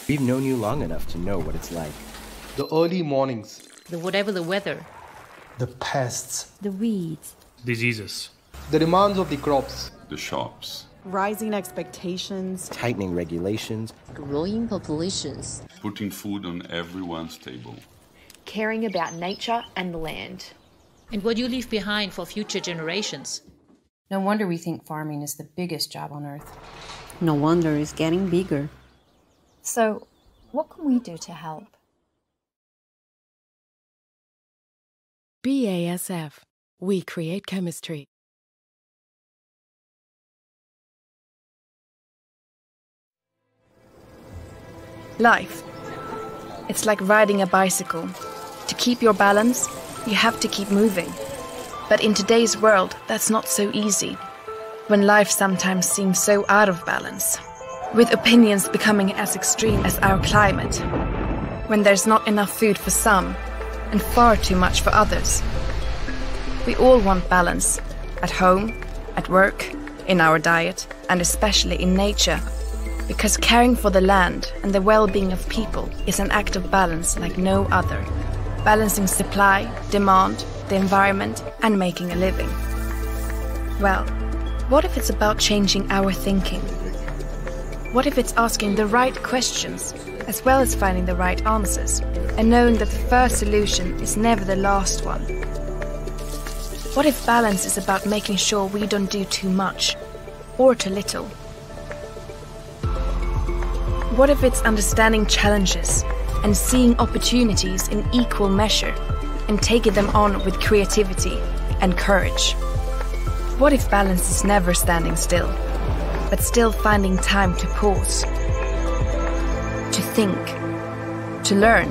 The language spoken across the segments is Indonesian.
We've known you long enough to know what it's like. The early mornings. Whatever the weather. The pests. The weeds. Diseases. The demands of the crops. The shops. Rising expectations. Tightening regulations. Growing populations. Putting food on everyone's table. Caring about nature and the land. And what you leave behind for future generations. No wonder we think farming is the biggest job on earth. No wonder it's getting bigger. So, what can we do to help? BASF. We create chemistry. Life. It's like riding a bicycle. To keep your balance, you have to keep moving. But in today's world, that's not so easy. When life sometimes seems so out of balance. With opinions becoming as extreme as our climate. When there's not enough food for some, and far too much for others. We all want balance. At home, at work, in our diet, and especially in nature. Because caring for the land and the well-being of people is an act of balance like no other. Balancing supply, demand, the environment, and making a living. Well, what if it's about changing our thinking? What if it's asking the right questions, as well as finding the right answers, and knowing that the first solution is never the last one? What if balance is about making sure we don't do too much, or too little? What if it's understanding challenges and seeing opportunities in equal measure and taking them on with creativity and courage? What if balance is never standing still, but still finding time to pause, to think, to learn,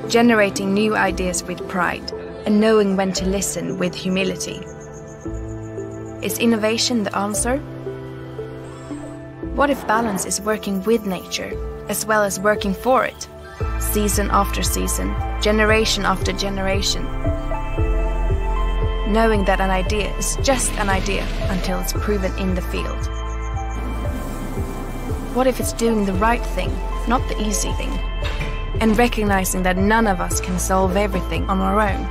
generating new ideas with pride and knowing when to listen with humility? Is innovation the answer? What if balance is working with nature, as well as working for it, season after season, generation after generation? Knowing that an idea is just an idea until it's proven in the field. What if it's doing the right thing, not the easy thing? And recognizing that none of us can solve everything on our own.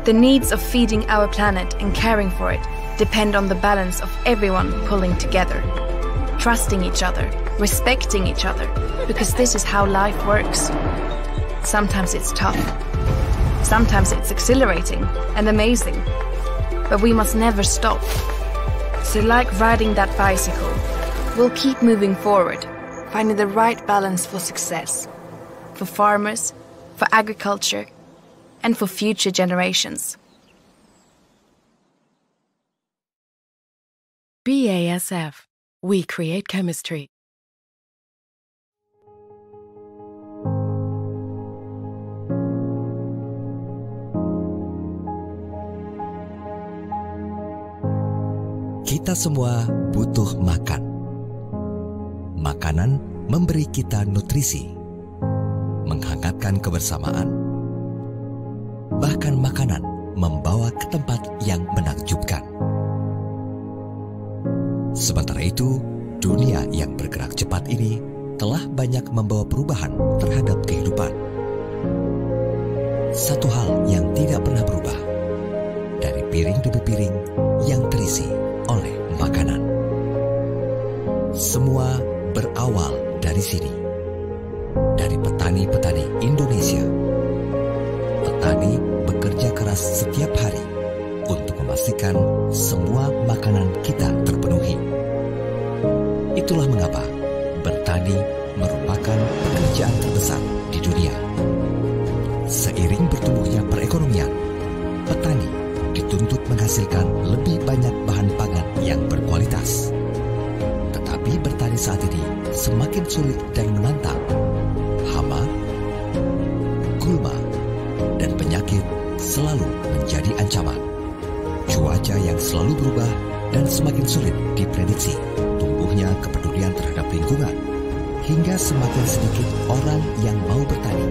The needs of feeding our planet and caring for it depend on the balance of everyone pulling together, trusting each other, respecting each other, because this is how life works. Sometimes it's tough. Sometimes it's exhilarating and amazing. But we must never stop. So like riding that bicycle, we'll keep moving forward, finding the right balance for success, for farmers, for agriculture, and for future generations. BASF. We create chemistry. Kita semua butuh makan. Makanan memberi kita nutrisi, menghangatkan kebersamaan. Bahkan makanan membawa ke tempat yang menakjubkan. Sementara itu, dunia yang bergerak cepat ini telah banyak membawa perubahan terhadap kehidupan. Satu hal yang tidak pernah berubah, dari piring demi piring yang terisi oleh makanan. Semua berawal dari sini, dari petani-petani Indonesia. Petani bekerja keras setiap hari untuk memastikan semua makanan kita terpenuhi. Itulah mengapa bertani merupakan pekerjaan terbesar di dunia. Seiring bertumbuhnya perekonomian, petani dituntut menghasilkan lebih banyak bahan pangan yang berkualitas. Tetapi bertani saat ini semakin sulit dan menantang. Hama, gulma, dan penyakit selalu menjadi ancaman. Cuaca yang selalu berubah dan semakin sulit diprediksi. Tumbuhnya kepedulian terhadap lingkungan, hingga semakin sedikit orang yang mau bertani.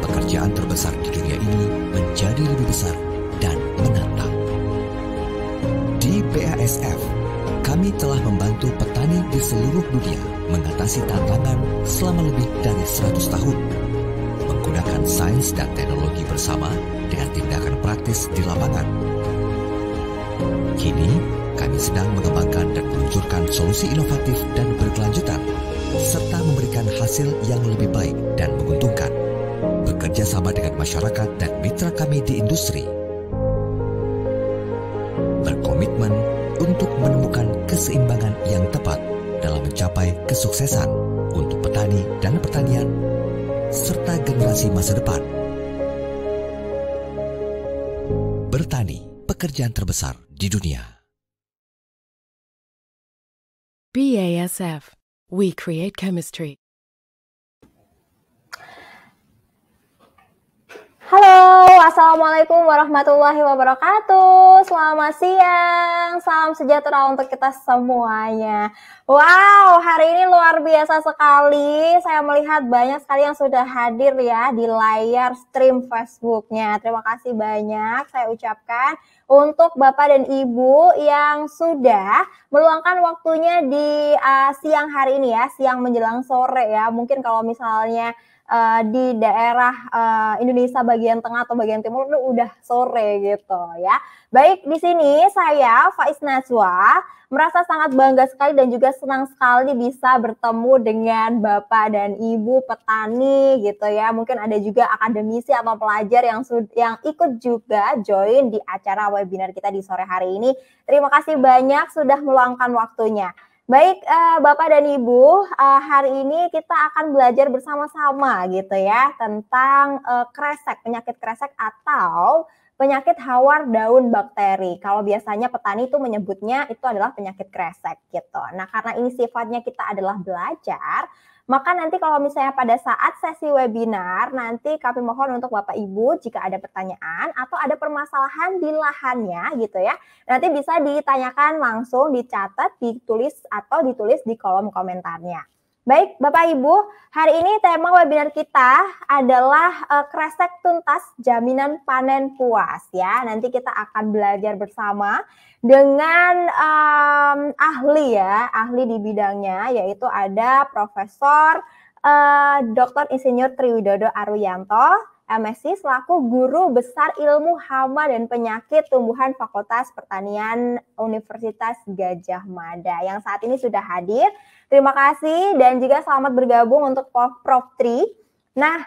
Pekerjaan terbesar di dunia ini menjadi lebih besar dan menantang. Di BASF, kami telah membantu petani di seluruh dunia mengatasi tantangan selama lebih dari 100 tahun. Menggunakan sains dan teknologi bersama dengan tindakan praktis di lapangan. Kini, kami sedang mengembangkan dan meluncurkan solusi inovatif dan berkelanjutan, serta memberikan hasil yang lebih baik dan menguntungkan. Bekerja sama dengan masyarakat dan mitra kami di industri. Berkomitmen untuk menemukan keseimbangan yang tepat dalam mencapai kesuksesan untuk petani dan pertanian, serta generasi masa depan. Bertani, pekerjaan terbesar di dunia. BASF. We create chemistry. Halo, Assalamualaikum warahmatullahi wabarakatuh. Selamat siang, salam sejahtera untuk kita semuanya. Wow, hari ini luar biasa sekali. Saya melihat banyak sekali yang sudah hadir ya di layar stream Facebooknya. Terima kasih banyak saya ucapkan untuk Bapak dan Ibu yang sudah meluangkan waktunya di siang hari ini ya, siang menjelang sore ya. Mungkin kalau misalnya di daerah Indonesia bagian tengah atau bagian timur itu udah sore gitu ya. Baik, di sini saya Faiz Najwa merasa sangat bangga sekali dan juga senang sekali bisa bertemu dengan Bapak dan Ibu petani gitu ya. Mungkin ada juga akademisi atau pelajar yang ikut juga join di acara webinar kita di sore hari ini. Terima kasih banyak sudah meluangkan waktunya. Baik, Bapak dan Ibu, hari ini kita akan belajar bersama-sama gitu ya tentang kresek, penyakit kresek atau penyakit hawar daun bakteri. Kalau biasanya petani itu menyebutnya itu adalah penyakit kresek gitu. Nah, karena ini sifatnya kita adalah belajar, maka nanti kalau misalnya pada saat sesi webinar, nanti kami mohon untuk Bapak Ibu jika ada pertanyaan atau ada permasalahan di lahannya gitu ya, nanti bisa ditanyakan langsung, dicatat, ditulis di kolom komentarnya. Baik, Bapak Ibu, hari ini tema webinar kita adalah kresek tuntas jaminan panen puas ya. Nanti kita akan belajar bersama dengan ahli di bidangnya, yaitu ada Profesor Dr. Insinyur Triwidodo Aruyanto, MSc selaku Guru Besar Ilmu Hama dan Penyakit Tumbuhan Fakultas Pertanian Universitas Gadjah Mada yang saat ini sudah hadir. Terima kasih dan juga selamat bergabung untuk Prof. Tri. Nah,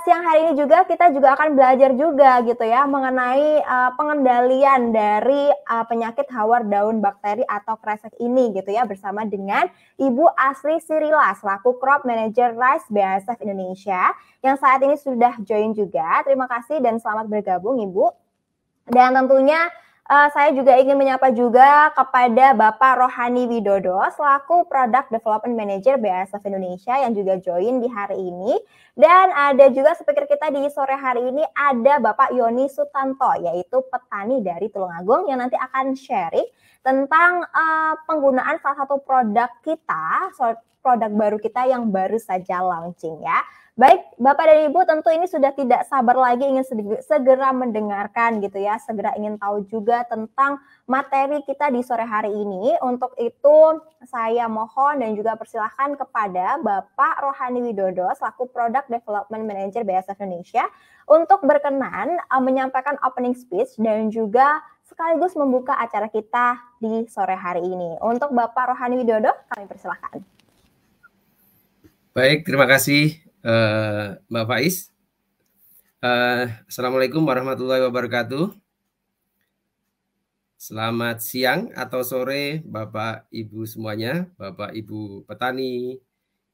siang hari ini juga kita juga akan belajar juga gitu ya mengenai pengendalian dari penyakit hawar daun bakteri atau kresek ini gitu ya bersama dengan Ibu Asri Sirila selaku Crop Manager Rice BASF Indonesia yang saat ini sudah join juga. Terima kasih dan selamat bergabung Ibu. Dan tentunya saya juga ingin menyapa juga kepada Bapak Rohani Widodo selaku Product Development Manager BASF Indonesia yang juga join di hari ini. Dan ada juga speaker kita di sore hari ini ada Bapak Yoni Sutanto yaitu petani dari Tulungagung yang nanti akan sharing tentang penggunaan salah satu produk kita, produk baru kita yang baru saja launching ya. Baik, Bapak dan Ibu tentu ini sudah tidak sabar lagi ingin segera mendengarkan gitu ya, segera ingin tahu juga tentang materi kita di sore hari ini. Untuk itu saya mohon dan juga persilahkan kepada Bapak Rohani Widodo selaku Product Development Manager BASF Indonesia untuk berkenan menyampaikan opening speech dan juga sekaligus membuka acara kita di sore hari ini. Untuk Bapak Rohani Widodo kami persilahkan. Baik, terima kasih. Mbak Faiz. Assalamualaikum warahmatullahi wabarakatuh. Selamat siang atau sore Bapak Ibu semuanya, Bapak Ibu petani,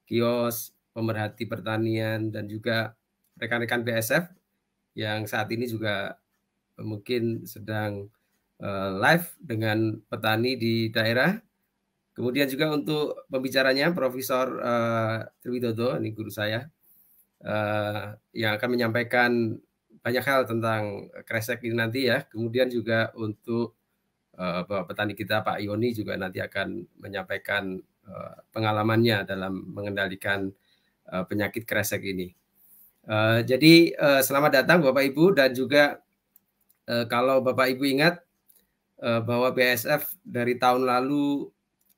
kios, pemerhati pertanian dan juga rekan-rekan BASF yang saat ini juga mungkin sedang live dengan petani di daerah. Kemudian juga untuk pembicaranya Profesor Triwidodo, ini guru saya, yang akan menyampaikan banyak hal tentang kresek ini nanti ya. Kemudian juga untuk petani kita Pak Yoni juga nanti akan menyampaikan pengalamannya dalam mengendalikan penyakit kresek ini. Jadi selamat datang Bapak Ibu dan juga kalau Bapak Ibu ingat bahwa BASF dari tahun lalu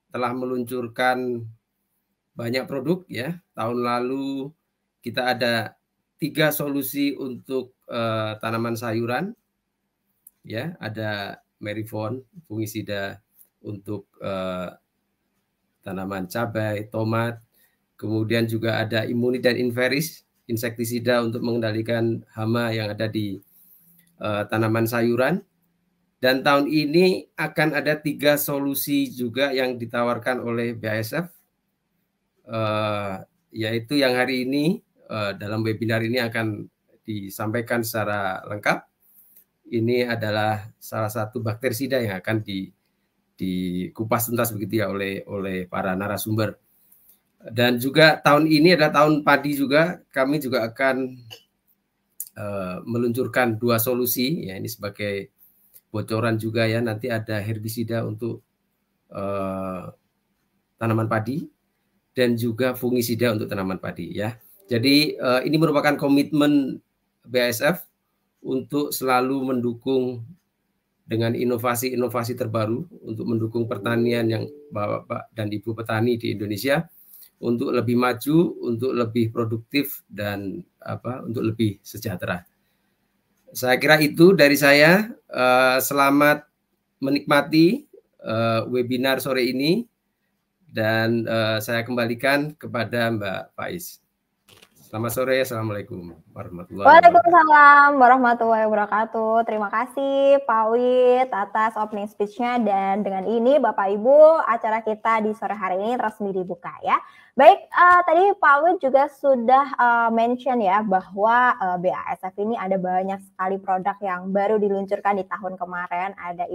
telah meluncurkan banyak produk ya. Tahun lalu kita ada 3 solusi untuk tanaman sayuran ya, ada Merifon fungisida untuk tanaman cabai, tomat, kemudian juga ada Imuni dan Inferis insektisida untuk mengendalikan hama yang ada di tanaman sayuran. Dan tahun ini akan ada 3 solusi juga yang ditawarkan oleh BASF, yaitu yang hari ini dalam webinar ini akan disampaikan secara lengkap. Ini adalah salah satu bakterisida yang akan dikupas tuntas begitu ya oleh para narasumber. Dan juga tahun ini adalah tahun padi juga, kami juga akan meluncurkan 2 solusi ya, ini sebagai bocoran juga ya, nanti ada herbisida untuk tanaman padi dan juga fungisida untuk tanaman padi ya. Jadi ini merupakan komitmen BASF untuk selalu mendukung dengan inovasi-inovasi terbaru untuk mendukung pertanian yang Bapak dan Ibu petani di Indonesia untuk lebih maju, untuk lebih produktif dan untuk lebih sejahtera. Saya kira itu dari saya. Selamat menikmati webinar sore ini dan saya kembalikan kepada Mbak Faiz. Selamat sore, assalamualaikum warahmatullahi wabarakatuh. Waalaikumsalam warahmatullahi wabarakatuh. Terima kasih Pak Wid atas opening speech-nya, dan dengan ini Bapak Ibu acara kita di sore hari ini resmi dibuka ya. Baik, tadi Pak Wid juga sudah mention ya bahwa BASF ini ada banyak sekali produk yang baru diluncurkan di tahun kemarin. Ada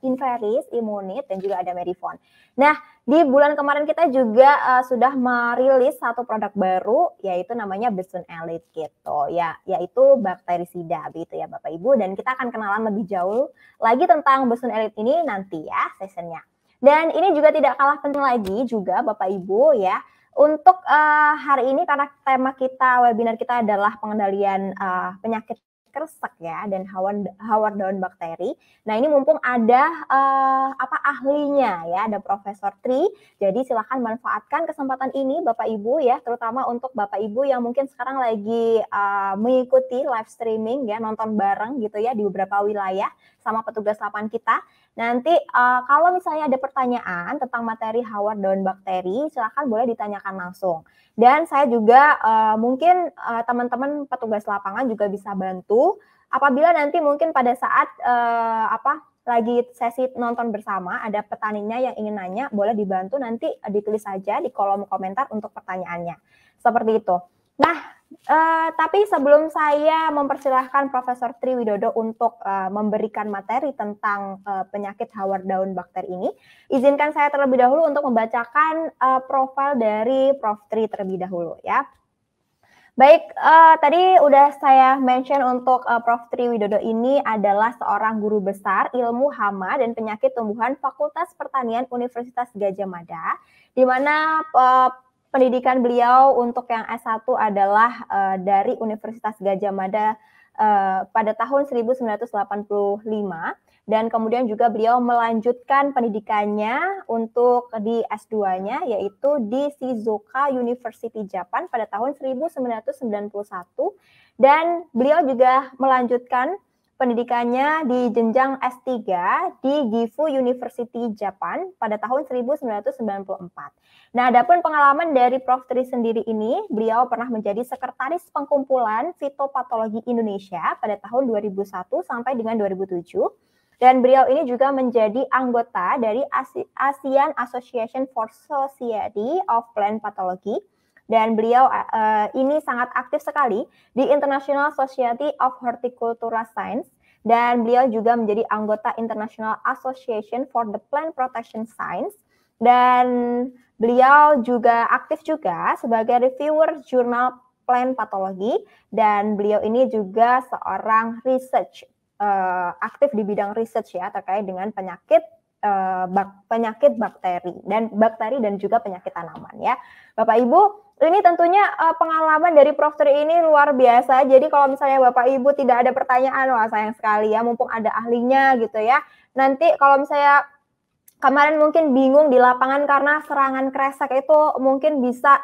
Inferis, Immunit, dan juga ada Merifon. Nah, di bulan kemarin kita juga sudah merilis satu produk baru, yaitu namanya Besun Elite gitu ya, yaitu bakterisida begitu ya Bapak Ibu, dan kita akan kenalan lebih jauh lagi tentang Besun Elite ini nanti ya sessionnya. Dan ini juga tidak kalah penting lagi juga Bapak Ibu ya, untuk hari ini karena tema kita, webinar kita adalah pengendalian penyakit kresek ya dan hawar daun bakteri. Nah, ini mumpung ada ahlinya ya, ada Profesor Tri. Jadi silakan manfaatkan kesempatan ini Bapak Ibu ya, terutama untuk Bapak Ibu yang mungkin sekarang lagi mengikuti live streaming ya, nonton bareng gitu ya di beberapa wilayah sama petugas lapangan kita. Nanti kalau misalnya ada pertanyaan tentang materi hawar daun bakteri, silakan boleh ditanyakan langsung. Dan saya juga mungkin teman-teman petugas lapangan juga bisa bantu apabila nanti mungkin pada saat lagi sesi nonton bersama ada petaninya yang ingin nanya, boleh dibantu nanti ditulis saja di kolom komentar untuk pertanyaannya. Seperti itu. Nah, tapi sebelum saya mempersilahkan Profesor Tri Widodo untuk memberikan materi tentang penyakit hawar daun bakteri ini, izinkan saya terlebih dahulu untuk membacakan profil dari Prof. Tri terlebih dahulu ya. Baik, tadi udah saya mention untuk Prof. Tri Widodo ini adalah seorang guru besar ilmu hama dan penyakit tumbuhan Fakultas Pertanian Universitas Gadjah Mada, di mana pendidikan beliau untuk yang S1 adalah dari Universitas Gadjah Mada pada tahun 1985, dan kemudian juga beliau melanjutkan pendidikannya untuk di S2-nya yaitu di Shizuoka University Japan pada tahun 1991, dan beliau juga melanjutkan pendidikannya di jenjang S3 di Gifu University Japan pada tahun 1994. Nah, adapun pengalaman dari Prof. Tri sendiri ini, beliau pernah menjadi sekretaris Pengkumpulan Fitopatologi Indonesia pada tahun 2001 sampai dengan 2007. Dan beliau ini juga menjadi anggota dari ASEAN Association for Society of Plant Pathology. Dan beliau ini sangat aktif sekali di International Society of Horticultural Science, dan beliau juga menjadi anggota International Association for the Plant Protection Science, dan beliau juga aktif juga sebagai reviewer jurnal Plant Pathology, dan beliau ini juga seorang research aktif di bidang research ya terkait dengan penyakit penyakit bakteri dan juga penyakit tanaman ya. Bapak Ibu, ini tentunya pengalaman dari Prof. Tri ini luar biasa. Jadi kalau misalnya Bapak Ibu tidak ada pertanyaan, wah sayang sekali ya, mumpung ada ahlinya gitu ya. Nanti kalau misalnya kemarin mungkin bingung di lapangan karena serangan kresek itu mungkin bisa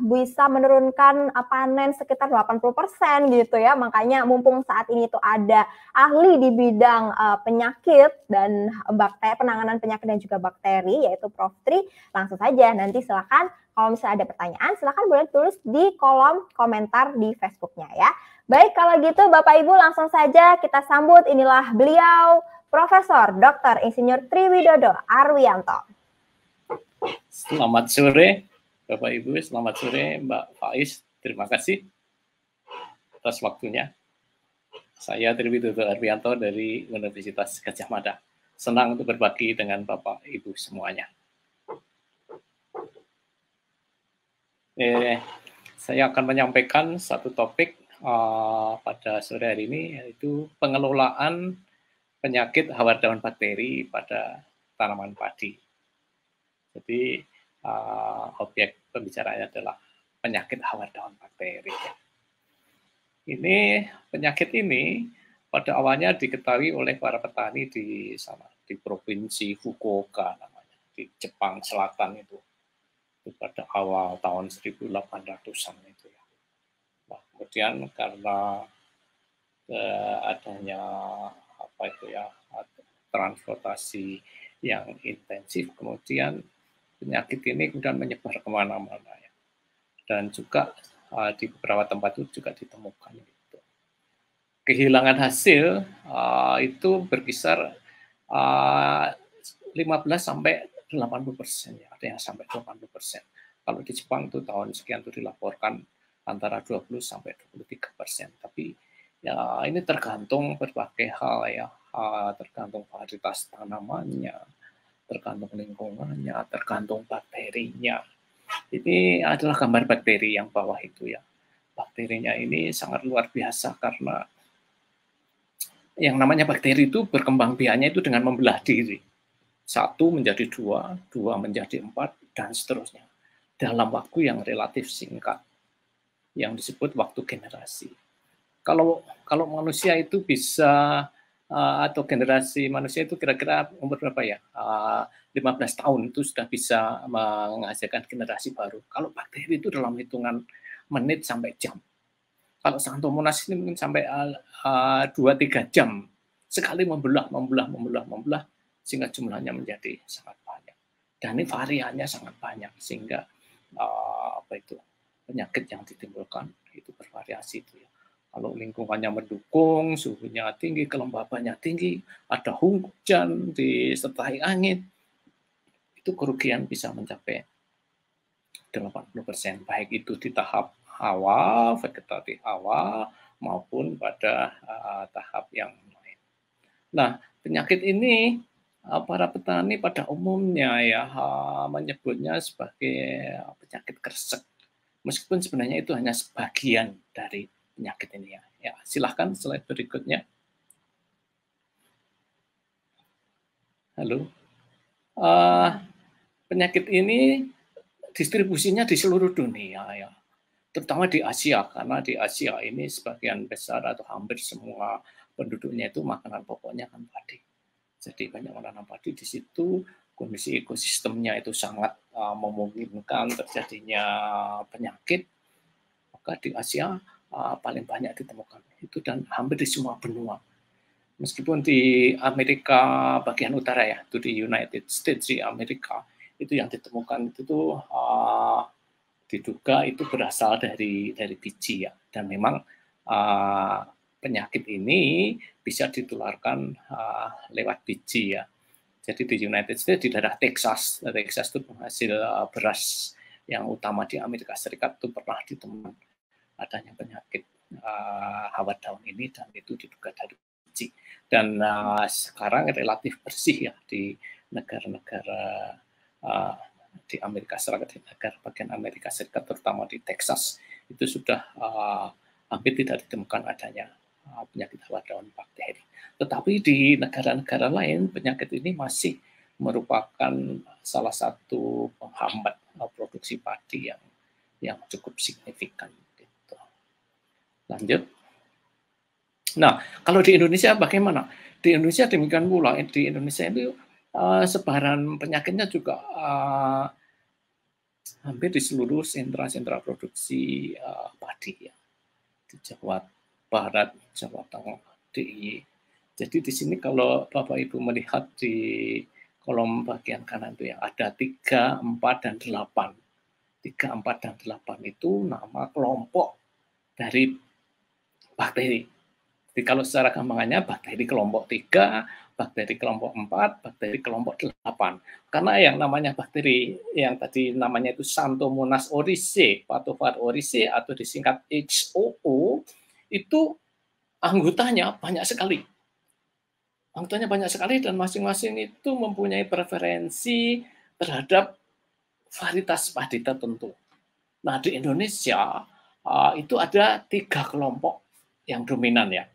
bisa menurunkan panen sekitar 80% gitu ya. Makanya mumpung saat ini tuh ada ahli di bidang penyakit dan penanganan penyakit dan juga bakteri, yaitu Prof. Tri, langsung saja nanti silakan kalau misalnya ada pertanyaan silakan boleh tulis di kolom komentar di Facebooknya ya. Baik, kalau gitu Bapak Ibu langsung saja kita sambut, inilah beliau Profesor Dr. Insinyur Triwidodo Arwianto. Selamat sore Bapak Ibu, selamat sore Mbak Faiz, terima kasih atas waktunya. Saya Triwidodo Arwianto dari Universitas Gadjah Mada. Senang untuk berbagi dengan Bapak Ibu semuanya. Saya akan menyampaikan satu topik pada sore hari ini, yaitu pengelolaan penyakit hawar daun bakteri pada tanaman padi. Jadi objek pembicaraannya adalah penyakit hawar daun bakteri. Penyakit ini pada awalnya diketahui oleh para petani di provinsi Fukuoka namanya, di Jepang Selatan itu pada awal tahun 1800-an itu ya. Nah, kemudian karena adanya transportasi yang intensif, kemudian penyakit ini kemudian menyebar kemana-mana ya. Dan juga di beberapa tempat itu juga ditemukan gitu. Kehilangan hasil itu berkisar 15 sampai 80% ya, ada yang sampai 80%. Kalau di Jepang itu tahun sekian itu dilaporkan antara 20 sampai 23%. Tapi ya ini tergantung berbagai hal ya, tergantung varietas tanamannya, tergantung lingkungannya, tergantung bakterinya. Ini adalah gambar bakteri yang bawah itu ya. Bakterinya ini sangat luar biasa karena yang namanya bakteri itu berkembang biaknya itu dengan membelah diri. 1 menjadi 2, 2 menjadi 4, dan seterusnya. Dalam waktu yang relatif singkat, yang disebut waktu generasi. Kalau manusia itu bisa, atau generasi manusia itu kira-kira umur berapa ya? 15 tahun itu sudah bisa menghasilkan generasi baru. Kalau bakteri itu dalam hitungan menit sampai jam. Kalau Xanthomonas ini mungkin sampai 2-3 jam. Sekali membelah, sehingga jumlahnya menjadi sangat banyak. Dan ini variannya sangat banyak, sehingga penyakit yang ditimbulkan itu bervariasi itu ya. Kalau lingkungannya mendukung, suhunya tinggi, kelembabannya tinggi, ada hujan disertai angin, itu kerugian bisa mencapai 80%, baik itu di tahap awal, vegetatif awal, maupun pada tahap yang lain. Nah, penyakit ini para petani pada umumnya ya menyebutnya sebagai penyakit kresek. Meskipun sebenarnya itu hanya sebagian dari penyakit ini ya. Ya, silahkan slide berikutnya. Halo. Penyakit ini distribusinya di seluruh dunia ya. Terutama di Asia, karena di Asia ini sebagian besar atau hampir semua penduduknya itu makanan pokoknya kan padi. Jadi banyak menanam padi di situ, kondisi ekosistemnya itu sangat memungkinkan terjadinya penyakit. Maka di Asia paling banyak ditemukan itu, dan hampir di semua benua. Meskipun di Amerika bagian utara ya, itu di United States di Amerika, itu yang ditemukan itu tuh diduga itu berasal dari biji ya. Dan memang penyakit ini bisa ditularkan lewat biji ya. Jadi di United States, di daerah Texas itu penghasil beras yang utama di Amerika Serikat, itu pernah ditemukan adanya penyakit hawar daun ini, dan itu diduga dari biji. Dan sekarang relatif bersih ya di negara-negara di Amerika Serikat, di negara bagian Amerika Serikat, terutama di Texas, itu sudah hampir tidak ditemukan adanya penyakit hawar daun bakteri. Tetapi di negara-negara lain penyakit ini masih merupakan salah satu penghambat produksi padi yang cukup signifikan. Gitu. Lanjut. Nah, kalau di Indonesia bagaimana? Di Indonesia demikian pula. Di Indonesia itu sebaran penyakitnya juga hampir di seluruh sentra-sentra produksi padi ya. Di Jawa Barat, Jawa Tengah, DIY. Jadi di sini kalau Bapak Ibu melihat di kolom bagian kanan itu yang ada 3, 4, dan 8. 3, 4, dan 8 itu nama kelompok dari bakteri. Jadi kalau secara gampangannya bakteri kelompok 3, bakteri kelompok 4, bakteri kelompok 8. Karena yang namanya bakteri yang tadi namanya itu Xanthomonas oryzae, Patovar oryzae atau disingkat HOO, itu anggotanya banyak sekali. Anggotanya banyak sekali dan masing-masing itu mempunyai preferensi terhadap varietas padi tertentu. Nah, di Indonesia itu ada 3 kelompok yang dominan ya.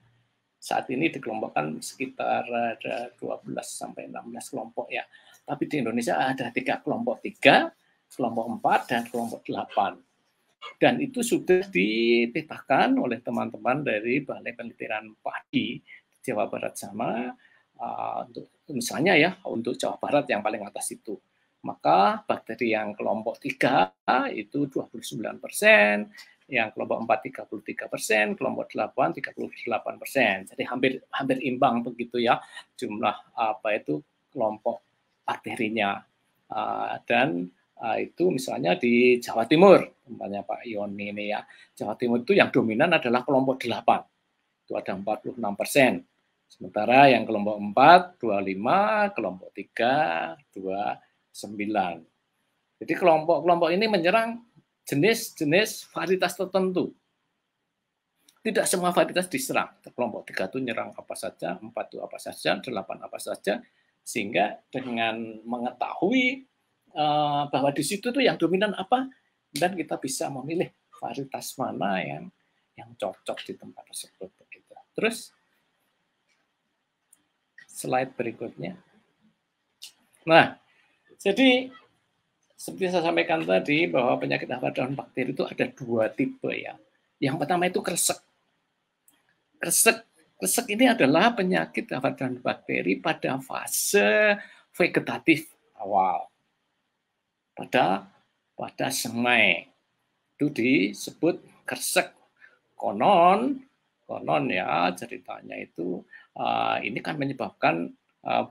Saat ini dikelompokkan sekitar ada 12 sampai 16 kelompok ya. Tapi di Indonesia ada 3 kelompok, 3, kelompok 4, dan kelompok 8. Dan itu sudah dipetakan oleh teman-teman dari Balai Penelitian Padi Jawa Barat sana. Untuk misalnya ya, untuk Jawa Barat yang paling atas itu. Maka bakteri yang kelompok 3 itu 29%, yang kelompok 4 33%, kelompok 8 38%. Jadi hampir imbang begitu ya jumlah kelompok bakterinya. Dan itu misalnya di Jawa Timur, umpamanya Pak Yoni ini ya. Jawa Timur itu yang dominan adalah kelompok 8. Itu ada 46%. Sementara yang kelompok 4 25, kelompok 3 29. Jadi kelompok-kelompok ini menyerang jenis-jenis varietas tertentu. Tidak semua varietas diserang. Kelompok 3 itu nyerang apa saja, 4 itu apa saja, 8 apa saja, sehingga dengan mengetahui bahwa di situ tuh yang dominan apa, dan kita bisa memilih varietas mana yang cocok di tempat tersebut. Begitu. Terus slide berikutnya. Nah, jadi seperti saya sampaikan tadi bahwa penyakit hawar daun bakteri itu ada 2 tipe ya. Yang pertama itu kresek. Kresek ini adalah penyakit hawar daun bakteri pada fase vegetatif awal. Pada semai. Itu disebut kresek. Konon ya ceritanya itu ini kan menyebabkan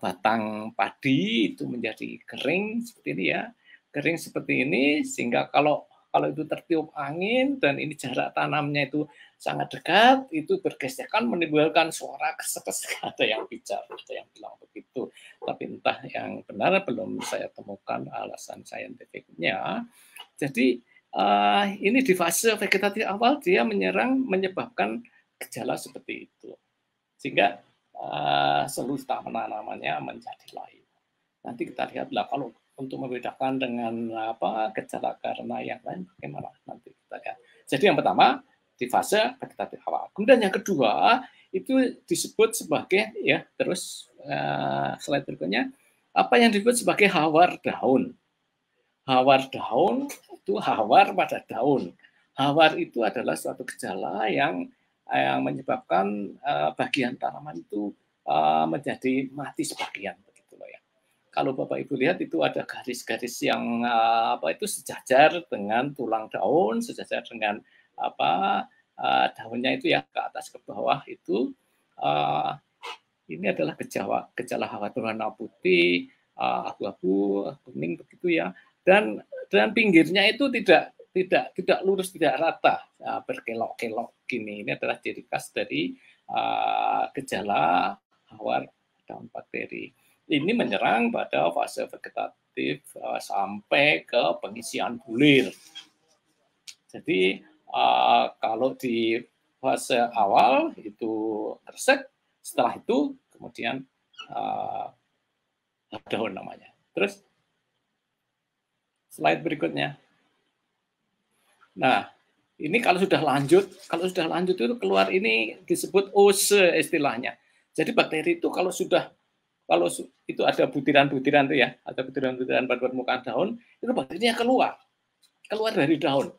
batang padi itu menjadi kering seperti ini ya. Kering seperti ini sehingga kalau itu tertiup angin dan ini jarak tanamnya itu sangat dekat, itu bergesekan menimbulkan suara kesek-kesek. Ada yang bicara, ada yang bilang begitu. Tapi entah yang benar belum saya temukan alasan saintifiknya. Jadi ini di fase vegetatif awal dia menyebabkan gejala seperti itu. Sehingga seluruh tanamannya menjadi layu. Nanti kita lihatlah kalau untuk membedakan dengan gejala karena yang lain bagaimana nanti kita lihat. Jadi yang pertama di fase vegetatif awal. Kemudian yang kedua itu disebut sebagai ya terus slide berikutnya apa yang disebut sebagai hawar daun. Hawar daun itu hawar pada daun. Hawar itu adalah suatu gejala yang menyebabkan bagian tanaman itu menjadi mati sebagian. Kalau Bapak Ibu lihat itu ada garis-garis yang itu sejajar dengan tulang daun, sejajar dengan daunnya itu ya ke atas ke bawah itu. Ini adalah gejala hawar berwarna putih, abu-abu, kuning begitu ya. Dan pinggirnya itu tidak lurus, tidak rata, berkelok-kelok gini. Ini adalah ciri khas dari gejala hawar daun bakteri. Ini menyerang pada fase vegetatif sampai ke pengisian bulir. Jadi kalau di fase awal itu kresek, setelah itu kemudian daun namanya. Terus slide berikutnya. Nah, ini kalau sudah lanjut itu keluar ini disebut OSE istilahnya. Jadi bakteri itu kalau itu ada butiran-butiran tuh ya, ada butiran-butiran pada permukaan daun, itu bakterinya keluar dari daun.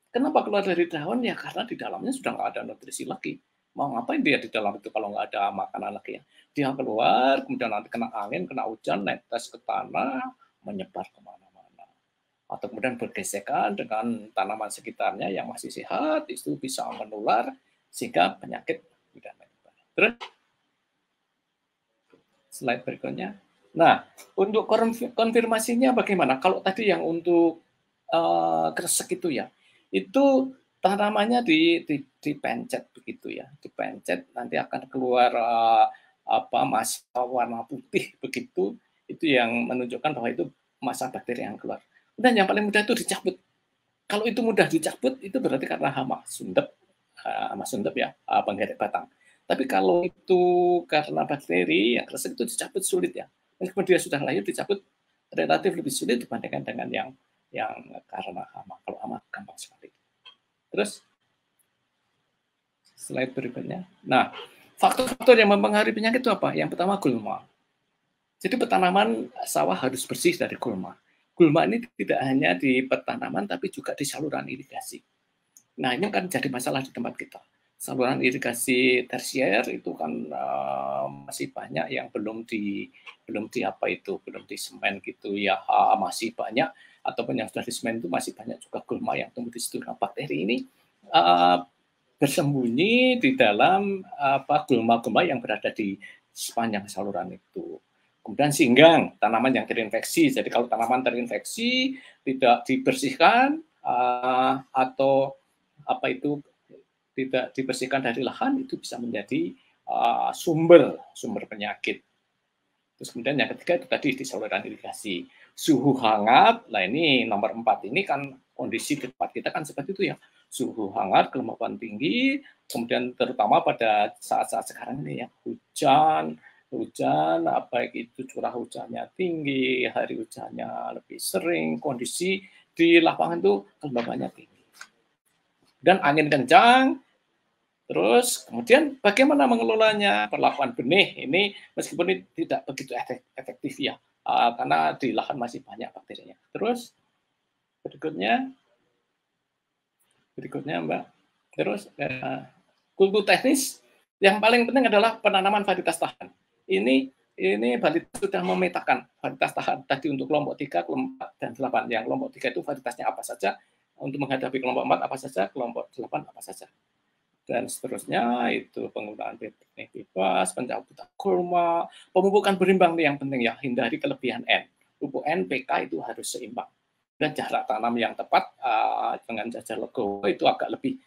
Kenapa keluar dari daun? Ya karena di dalamnya sudah nggak ada nutrisi lagi. Mau ngapain dia di dalam itu kalau nggak ada makanan lagi ya? Dia keluar, kemudian nanti kena angin, kena hujan, netes ke tanah, menyebar kemana-mana. Atau kemudian bergesekan dengan tanaman sekitarnya yang masih sehat, itu bisa menular sehingga penyakit tidak menyebar. Terus slide berikutnya. Nah, untuk konfirmasinya bagaimana? Kalau tadi yang untuk kresek itu ya, itu tanamannya dipencet begitu ya, dipencet nanti akan keluar massa warna putih begitu, itu yang menunjukkan bahwa itu massa bakteri yang keluar. Dan yang paling mudah itu dicabut. Kalau itu mudah dicabut, itu berarti karena hama sundep ya, penggerek batang. Tapi kalau itu karena bakteri yang kresek itu dicabut sulit ya. Meskipun dia sudah lahir dicabut relatif lebih sulit dibandingkan dengan yang karena hama. Kalau hama gampang sekali. Terus slide berikutnya. Nah, faktor-faktor yang mempengaruhi penyakit itu apa? Yang pertama gulma. Jadi petanaman sawah harus bersih dari gulma. Gulma ini tidak hanya di petanaman tapi juga di saluran irigasi. Nah, ini kan jadi masalah di tempat kita. Saluran irigasi tersier itu kan masih banyak yang belum di semen gitu ya, masih banyak, ataupun yang sudah di semen itu masih banyak juga gulma yang tumbuh di situ. Nah, bakteri ini bersembunyi di dalam gulma-gulma yang berada di sepanjang saluran itu. Kemudian singgang, tanaman yang terinfeksi. Jadi kalau tanaman terinfeksi tidak dibersihkan atau tidak dibersihkan dari lahan, itu bisa menjadi sumber penyakit. Terus kemudian yang ketiga itu tadi di saluran irigasi. Suhu hangat, nah ini nomor 4 ini kan kondisi di tempat kita kan seperti itu ya. Suhu hangat, kelembapan tinggi, kemudian terutama pada saat-saat sekarang ini ya, hujan, baik itu curah hujannya tinggi, hari hujannya lebih sering, kondisi di lapangan itu kelembabannya tinggi. Dan angin kencang. Terus kemudian bagaimana mengelolanya? Perlakuan benih ini meskipun ini tidak begitu efektif ya, karena di lahan masih banyak bakterinya. Terus berikutnya Mbak. Terus kultur teknis yang paling penting adalah penanaman varietas tahan. Ini varietas sudah memetakan varietas tahan tadi untuk kelompok 3, kelompok 4 dan 8. Yang kelompok 3 itu varietasnya apa saja, untuk menghadapi kelompok 4 apa saja, kelompok 8 apa saja. Dan seterusnya itu penggunaan benih bebas, pencabutan gulma, pemupukan berimbang yang penting ya, hindari kelebihan N. Pupuk N, PK itu harus seimbang. Dan jarak tanam yang tepat dengan jajah legowo itu agak lebih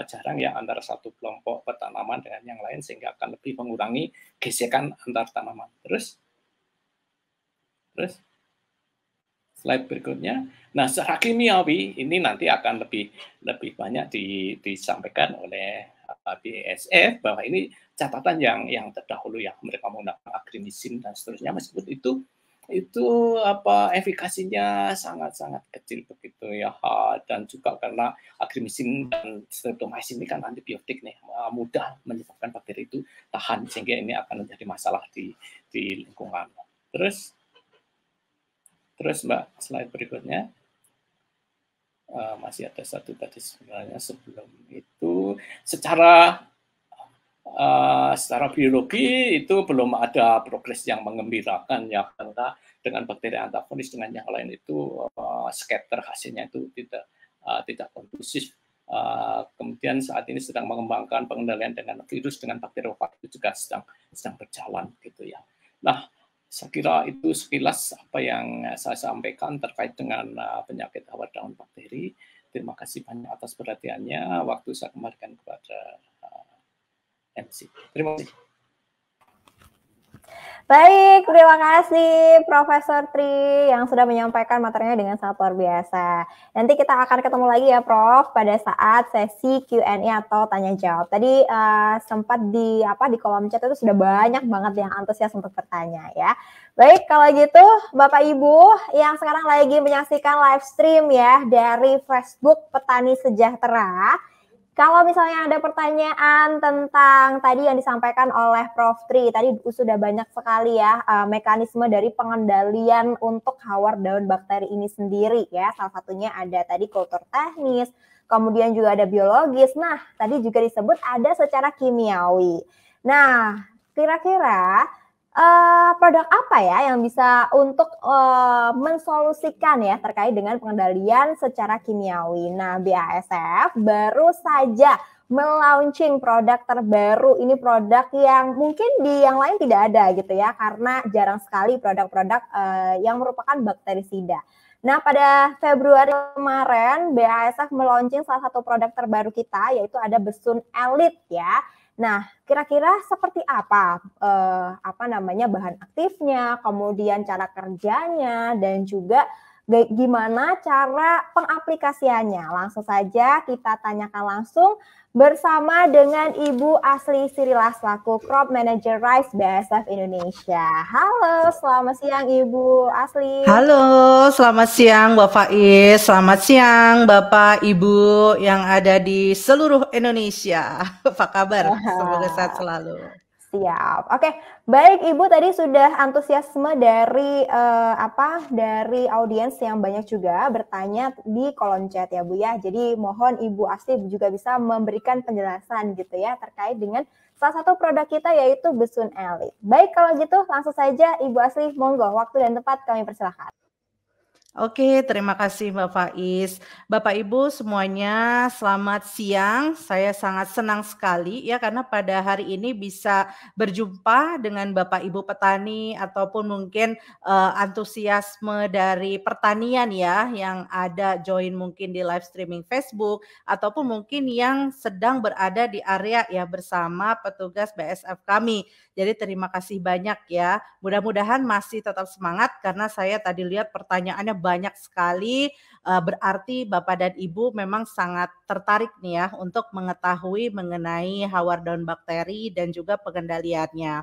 jarang ya antara satu kelompok petanaman dengan yang lain, sehingga akan lebih mengurangi gesekan antar tanaman. Terus slide berikutnya. Nah, secara kimiawi ini nanti akan lebih banyak disampaikan oleh BASF, bahwa ini catatan yang terdahulu ya, mereka menggunakan agrimisin dan seterusnya, meskipun itu efikasinya sangat kecil begitu ya, dan juga karena agrimisin dan streptomycin ini kan antibiotik nih, mudah menyebabkan bakteri itu tahan, sehingga ini akan menjadi masalah di lingkungan. Terus Mbak, slide berikutnya. Masih ada satu tadi sebenarnya sebelum itu. Secara biologi itu belum ada progres yang menggembirakan ya, karena dengan bakteri antagonis dengan yang lain itu scatter hasilnya itu tidak kondusif. Kemudian saat ini sedang mengembangkan pengendalian dengan virus dengan bakteriofag itu juga sedang berjalan gitu ya. Nah, saya kira itu sekilas apa yang saya sampaikan terkait dengan penyakit awal daun bakteri. Terima kasih banyak atas perhatiannya. Waktu saya kembalikan kepada MC. Terima kasih. Baik, terima kasih Profesor Tri yang sudah menyampaikan materinya dengan sangat luar biasa. Nanti kita akan ketemu lagi ya Prof pada saat sesi Q&A atau tanya jawab. Tadi sempat di kolom chat itu sudah banyak banget yang antusias untuk bertanya ya. Baik, kalau gitu Bapak Ibu yang sekarang lagi menyaksikan live stream ya dari Facebook Petani Sejahtera, Kalau misalnya ada pertanyaan tentang tadi yang disampaikan oleh Prof. Tri, tadi sudah banyak sekali ya mekanisme dari pengendalian untuk hawar daun bakteri ini sendiri ya. Salah satunya ada tadi kultur teknis, kemudian juga ada biologis. Nah, tadi juga disebut ada secara kimiawi. Nah, kira-kira produk apa ya yang bisa untuk mensolusikan ya terkait dengan pengendalian secara kimiawi. Nah, BASF baru saja melaunching produk terbaru. Ini produk yang mungkin di yang lain tidak ada gitu ya, karena jarang sekali produk-produk yang merupakan bakterisida. Nah, pada Februari kemarin BASF melaunching salah satu produk terbaru kita, yaitu ada Besun Elite ya. Nah, kira-kira seperti apa bahan aktifnya, kemudian cara kerjanya, dan juga gimana cara pengaplikasiannya. Langsung saja kita tanyakan langsung bersama dengan Ibu Asli Sirila selaku Crop Manager Rice BASF Indonesia. Halo, selamat siang Ibu Asli. Halo, selamat siang Mbak Faiz, selamat siang Bapak Ibu yang ada di seluruh Indonesia. Apa kabar? Semoga sehat selalu. Siap. Oke, baik Ibu, tadi sudah antusiasme dari dari audiens yang banyak juga bertanya di kolom chat ya Bu ya. Jadi mohon Ibu Asli juga bisa memberikan penjelasan gitu ya terkait dengan salah satu produk kita yaitu Besun Elite. Baik, kalau gitu langsung saja Ibu Asli, monggo waktu dan tempat kami persilahkan. Oke, terima kasih Mbak Faiz. Bapak Ibu semuanya, selamat siang. Saya sangat senang sekali ya karena pada hari ini bisa berjumpa dengan Bapak Ibu petani ataupun mungkin antusiasme dari pertanian ya yang ada join mungkin di live streaming Facebook ataupun mungkin yang sedang berada di area ya bersama petugas BASF kami. Jadi terima kasih banyak ya. Mudah-mudahan masih tetap semangat karena saya tadi lihat pertanyaannya banyak sekali. Berarti Bapak dan Ibu memang sangat tertarik nih ya untuk mengetahui mengenai hawar daun bakteri dan juga pengendaliannya.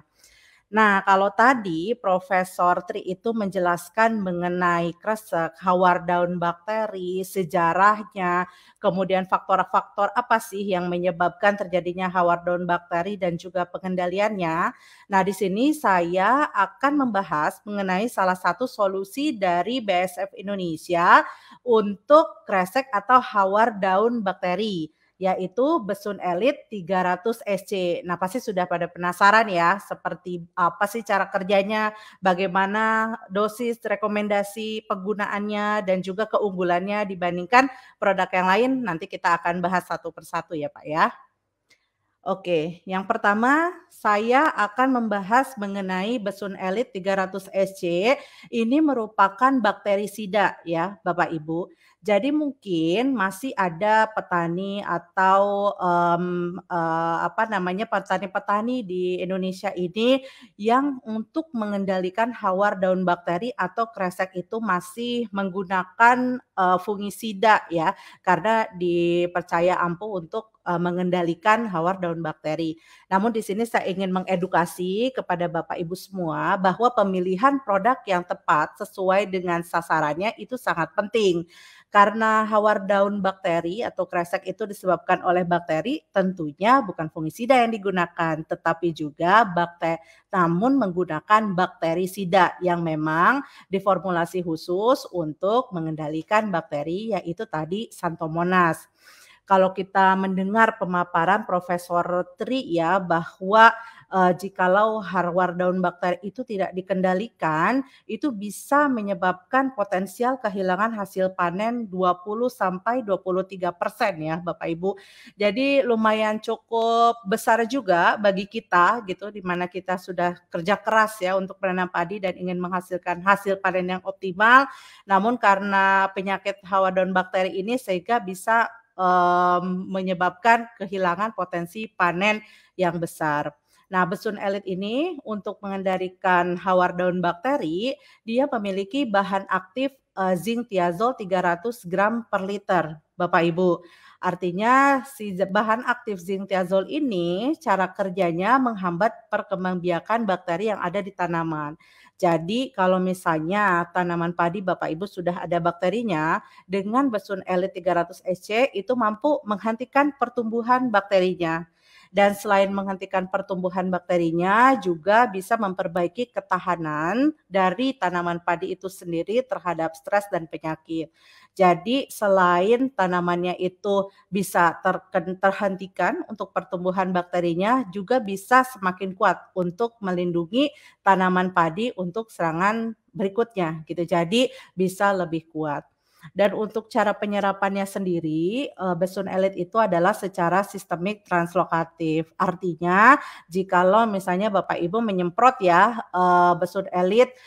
Nah, kalau tadi Profesor Tri itu menjelaskan mengenai kresek, hawar daun bakteri, sejarahnya, kemudian faktor-faktor apa sih yang menyebabkan terjadinya hawar daun bakteri dan juga pengendaliannya. Nah, di sini saya akan membahas mengenai salah satu solusi dari BASF Indonesia untuk kresek atau hawar daun bakteri, yaitu Besun Elite 300 SC. Nah, pasti sudah pada penasaran ya, seperti apa sih cara kerjanya, bagaimana dosis, rekomendasi penggunaannya, dan juga keunggulannya dibandingkan produk yang lain. Nanti kita akan bahas satu persatu ya Pak ya. Oke, yang pertama saya akan membahas mengenai Besun Elite 300 SC. Ini merupakan bakterisida ya Bapak Ibu. Jadi mungkin masih ada petani atau petani-petani di Indonesia ini yang untuk mengendalikan hawar daun bakteri atau kresek itu masih menggunakan fungisida ya, karena dipercaya ampuh untuk mengendalikan hawar daun bakteri. Namun di sini saya ingin mengedukasi kepada Bapak Ibu semua bahwa pemilihan produk yang tepat sesuai dengan sasarannya itu sangat penting. Karena hawar daun bakteri atau kresek itu disebabkan oleh bakteri, tentunya bukan fungisida yang digunakan, tetapi juga namun menggunakan bakterisida yang memang diformulasi khusus untuk mengendalikan bakteri, yaitu tadi Xanthomonas. Kalau kita mendengar pemaparan Profesor Tri ya bahwa jikalau hawar daun bakteri itu tidak dikendalikan, itu bisa menyebabkan potensial kehilangan hasil panen 20-23% ya Bapak Ibu. Jadi lumayan cukup besar juga bagi kita gitu, di mana kita sudah kerja keras ya untuk menanam padi dan ingin menghasilkan hasil panen yang optimal. Namun karena penyakit hawar daun bakteri ini sehingga bisa menyebabkan kehilangan potensi panen yang besar. Nah, Besun Elite ini untuk mengendalikan hawar daun bakteri, dia memiliki bahan aktif zinc thiazol 300 gram per liter, Bapak Ibu. Artinya si bahan aktif zinc-thiazole ini cara kerjanya menghambat perkembangbiakan bakteri yang ada di tanaman. Jadi kalau misalnya tanaman padi Bapak Ibu sudah ada bakterinya, dengan Besun Elite 300 SC itu mampu menghentikan pertumbuhan bakterinya. Dan selain menghentikan pertumbuhan bakterinya, juga bisa memperbaiki ketahanan dari tanaman padi itu sendiri terhadap stres dan penyakit. Jadi selain tanamannya itu bisa terhentikan untuk pertumbuhan bakterinya, juga bisa semakin kuat untuk melindungi tanaman padi untuk serangan berikutnya gitu. Jadi bisa lebih kuat. Dan untuk cara penyerapannya sendiri, Besun Elite itu adalah secara sistemik translokatif. Artinya, jikalau misalnya Bapak Ibu menyemprot ya Besun Elite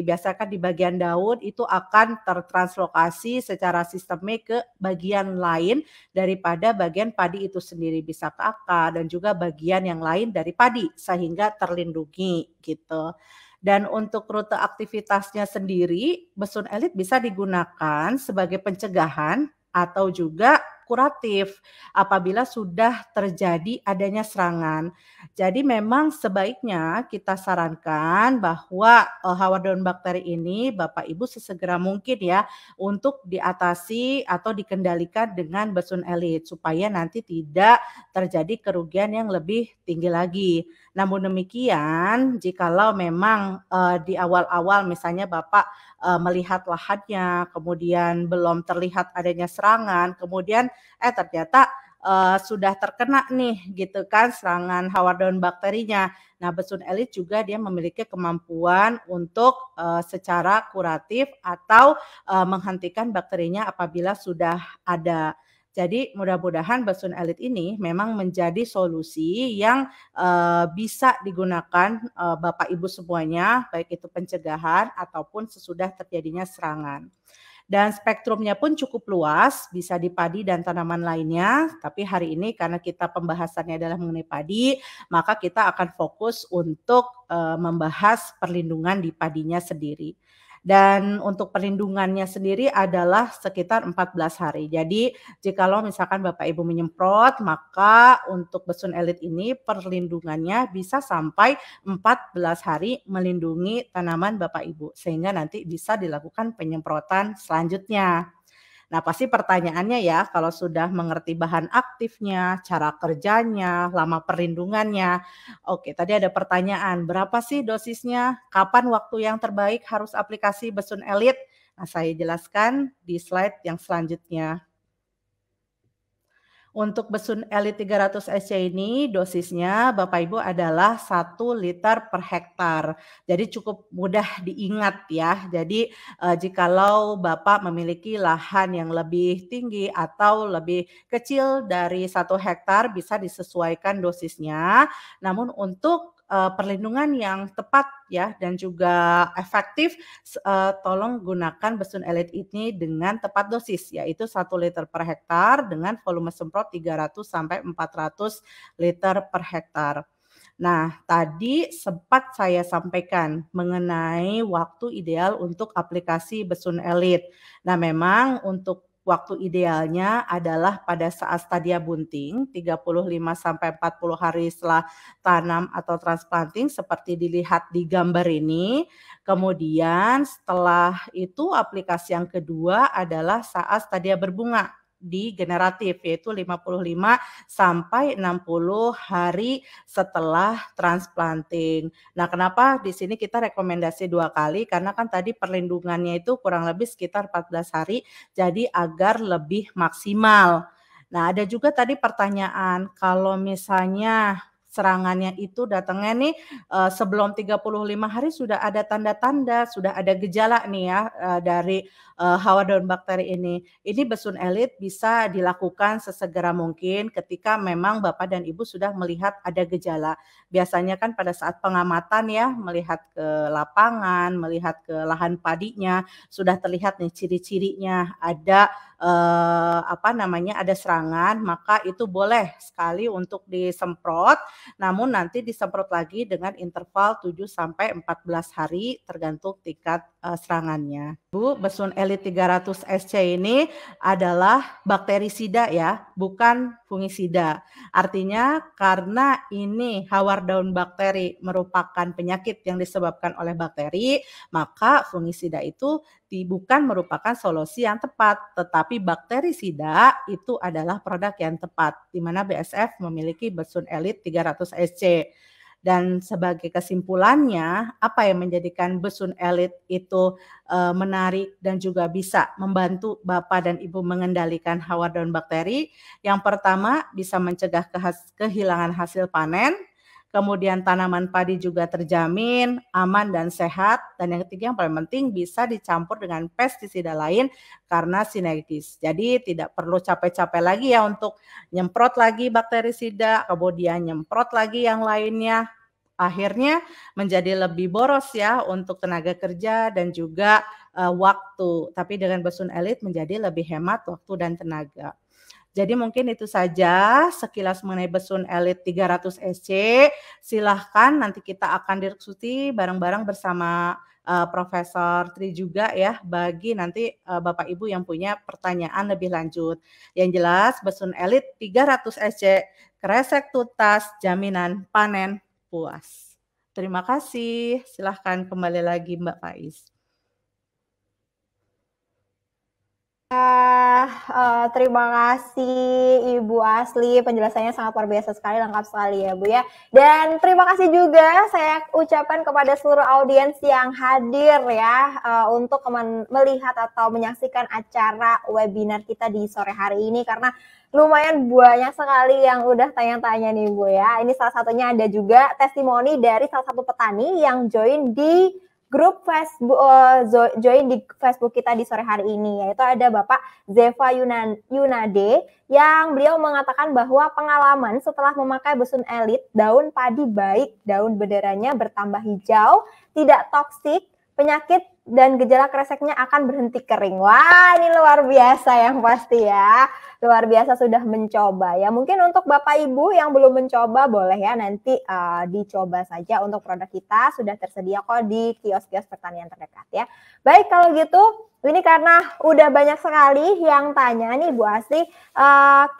biasakan di bagian daun, itu akan tertranslokasi secara sistemik ke bagian lain daripada bagian padi itu sendiri, bisa ke akar dan juga bagian yang lain dari padi sehingga terlindungi gitu. Dan untuk rute aktivitasnya sendiri, Besun Elite bisa digunakan sebagai pencegahan atau juga kuratif apabila sudah terjadi adanya serangan. Jadi memang sebaiknya kita sarankan bahwa hawar daun bakteri ini Bapak Ibu sesegera mungkin ya untuk diatasi atau dikendalikan dengan Besun Elite supaya nanti tidak terjadi kerugian yang lebih tinggi lagi. Namun demikian, jikalau memang di awal-awal misalnya Bapak melihat lahannya, kemudian belum terlihat adanya serangan, kemudian ternyata sudah terkena nih gitu kan serangan hawar daun bakterinya. Nah, Besun Elite juga dia memiliki kemampuan untuk secara kuratif atau menghentikan bakterinya apabila sudah ada. Jadi mudah-mudahan Besun Elite ini memang menjadi solusi yang bisa digunakan Bapak Ibu semuanya, baik itu pencegahan ataupun sesudah terjadinya serangan. Dan spektrumnya pun cukup luas, bisa di padi dan tanaman lainnya. Tapi hari ini karena kita pembahasannya adalah mengenai padi, maka kita akan fokus untuk membahas perlindungan di padinya sendiri. Dan untuk perlindungannya sendiri adalah sekitar 14 hari. Jadi jikalau misalkan Bapak Ibu menyemprot, maka untuk Besun Elite ini perlindungannya bisa sampai 14 hari melindungi tanaman Bapak Ibu. Sehingga nanti bisa dilakukan penyemprotan selanjutnya. Nah, pasti pertanyaannya ya, kalau sudah mengerti bahan aktifnya, cara kerjanya, lama perlindungannya. Oke, tadi ada pertanyaan, berapa sih dosisnya? Kapan waktu yang terbaik harus aplikasi Besun Elite? Nah, saya jelaskan di slide yang selanjutnya. Untuk Besun Elite 300 SC ini dosisnya Bapak Ibu adalah 1 liter per hektar. Jadi cukup mudah diingat ya. Jadi jikalau Bapak memiliki lahan yang lebih tinggi atau lebih kecil dari 1 hektar bisa disesuaikan dosisnya. Namun untuk perlindungan yang tepat ya dan juga efektif, tolong gunakan Besun Elite ini dengan tepat dosis, yaitu 1 liter per hektar dengan volume semprot 300 sampai 400 liter per hektar. Nah, tadi sempat saya sampaikan mengenai waktu ideal untuk aplikasi Besun Elite. Nah, memang untuk waktu idealnya adalah pada saat stadia bunting 35 sampai 40 hari setelah tanam atau transplanting seperti dilihat di gambar ini. Kemudian setelah itu aplikasi yang kedua adalah saat stadia berbunga di generatif yaitu 55 sampai 60 hari setelah transplanting. Nah, kenapa di sini kita rekomendasi 2 kali? Karena kan tadi perlindungannya itu kurang lebih sekitar 14 hari, jadi agar lebih maksimal. Nah, ada juga tadi pertanyaan, kalau misalnya serangannya itu datangnya nih sebelum 35 hari sudah ada tanda-tanda, sudah ada gejala nih ya dari hawar daun bakteri ini. Ini Besun Elite bisa dilakukan sesegera mungkin ketika memang Bapak dan Ibu sudah melihat ada gejala. Biasanya kan pada saat pengamatan ya, melihat ke lapangan, melihat ke lahan padinya, sudah terlihat nih ciri-cirinya ada ada serangan, maka itu boleh sekali untuk disemprot, namun nanti disemprot lagi dengan interval 7 sampai 14 hari tergantung tingkat serangannya. Bu, Besun Elite 300 SC ini adalah bakterisida ya, bukan fungisida. Artinya karena ini hawar daun bakteri merupakan penyakit yang disebabkan oleh bakteri, maka fungisida itu bukan merupakan solusi yang tepat, tetapi bakterisida itu adalah produk yang tepat, di mana BASF memiliki Besun Elite 300 SC. Dan sebagai kesimpulannya, apa yang menjadikan Besun Elite itu menarik dan juga bisa membantu Bapak dan Ibu mengendalikan hawar daun bakteri? Yang pertama, bisa mencegah kehilangan hasil panen. Kemudian tanaman padi juga terjamin, aman dan sehat. Dan yang ketiga yang paling penting bisa dicampur dengan pestisida lain karena sinergis. Jadi tidak perlu capek-capek lagi ya untuk nyemprot lagi bakterisida, kemudian nyemprot lagi yang lainnya. Akhirnya menjadi lebih boros ya untuk tenaga kerja dan juga waktu. Tapi dengan Besun Elite menjadi lebih hemat waktu dan tenaga. Jadi mungkin itu saja sekilas mengenai Besun Elite 300 SC. Silahkan nanti kita akan diskusi bareng-bareng bersama Profesor Tri juga ya bagi nanti Bapak Ibu yang punya pertanyaan lebih lanjut. Yang jelas Besun Elite 300 SC, kresek tuntas, jaminan panen puas. Terima kasih. Silahkan kembali lagi Mbak Faiz. Terima kasih Ibu Asli, penjelasannya sangat luar biasa sekali, lengkap sekali ya Bu ya. Dan terima kasih juga saya ucapkan kepada seluruh audiens yang hadir ya untuk melihat atau menyaksikan acara webinar kita di sore hari ini, karena lumayan banyak sekali yang udah tanya-tanya nih Bu ya. Ini salah satunya ada juga testimoni dari salah satu petani yang join di grup Facebook, join di Facebook kita di sore hari ini, yaitu ada Bapak Zeva Yunade yang beliau mengatakan bahwa pengalaman setelah memakai Besun Elite, daun padi baik, daun benderanya bertambah hijau, tidak toksik, penyakit dan gejala kreseknya akan berhenti kering. Wah, ini luar biasa yang pasti ya. Luar biasa sudah mencoba ya. Mungkin untuk Bapak Ibu yang belum mencoba boleh ya nanti dicoba saja untuk produk kita. Sudah tersedia kok di kios-kios pertanian terdekat ya. Baik, kalau gitu ini karena udah banyak sekali yang tanya nih Bu Asli,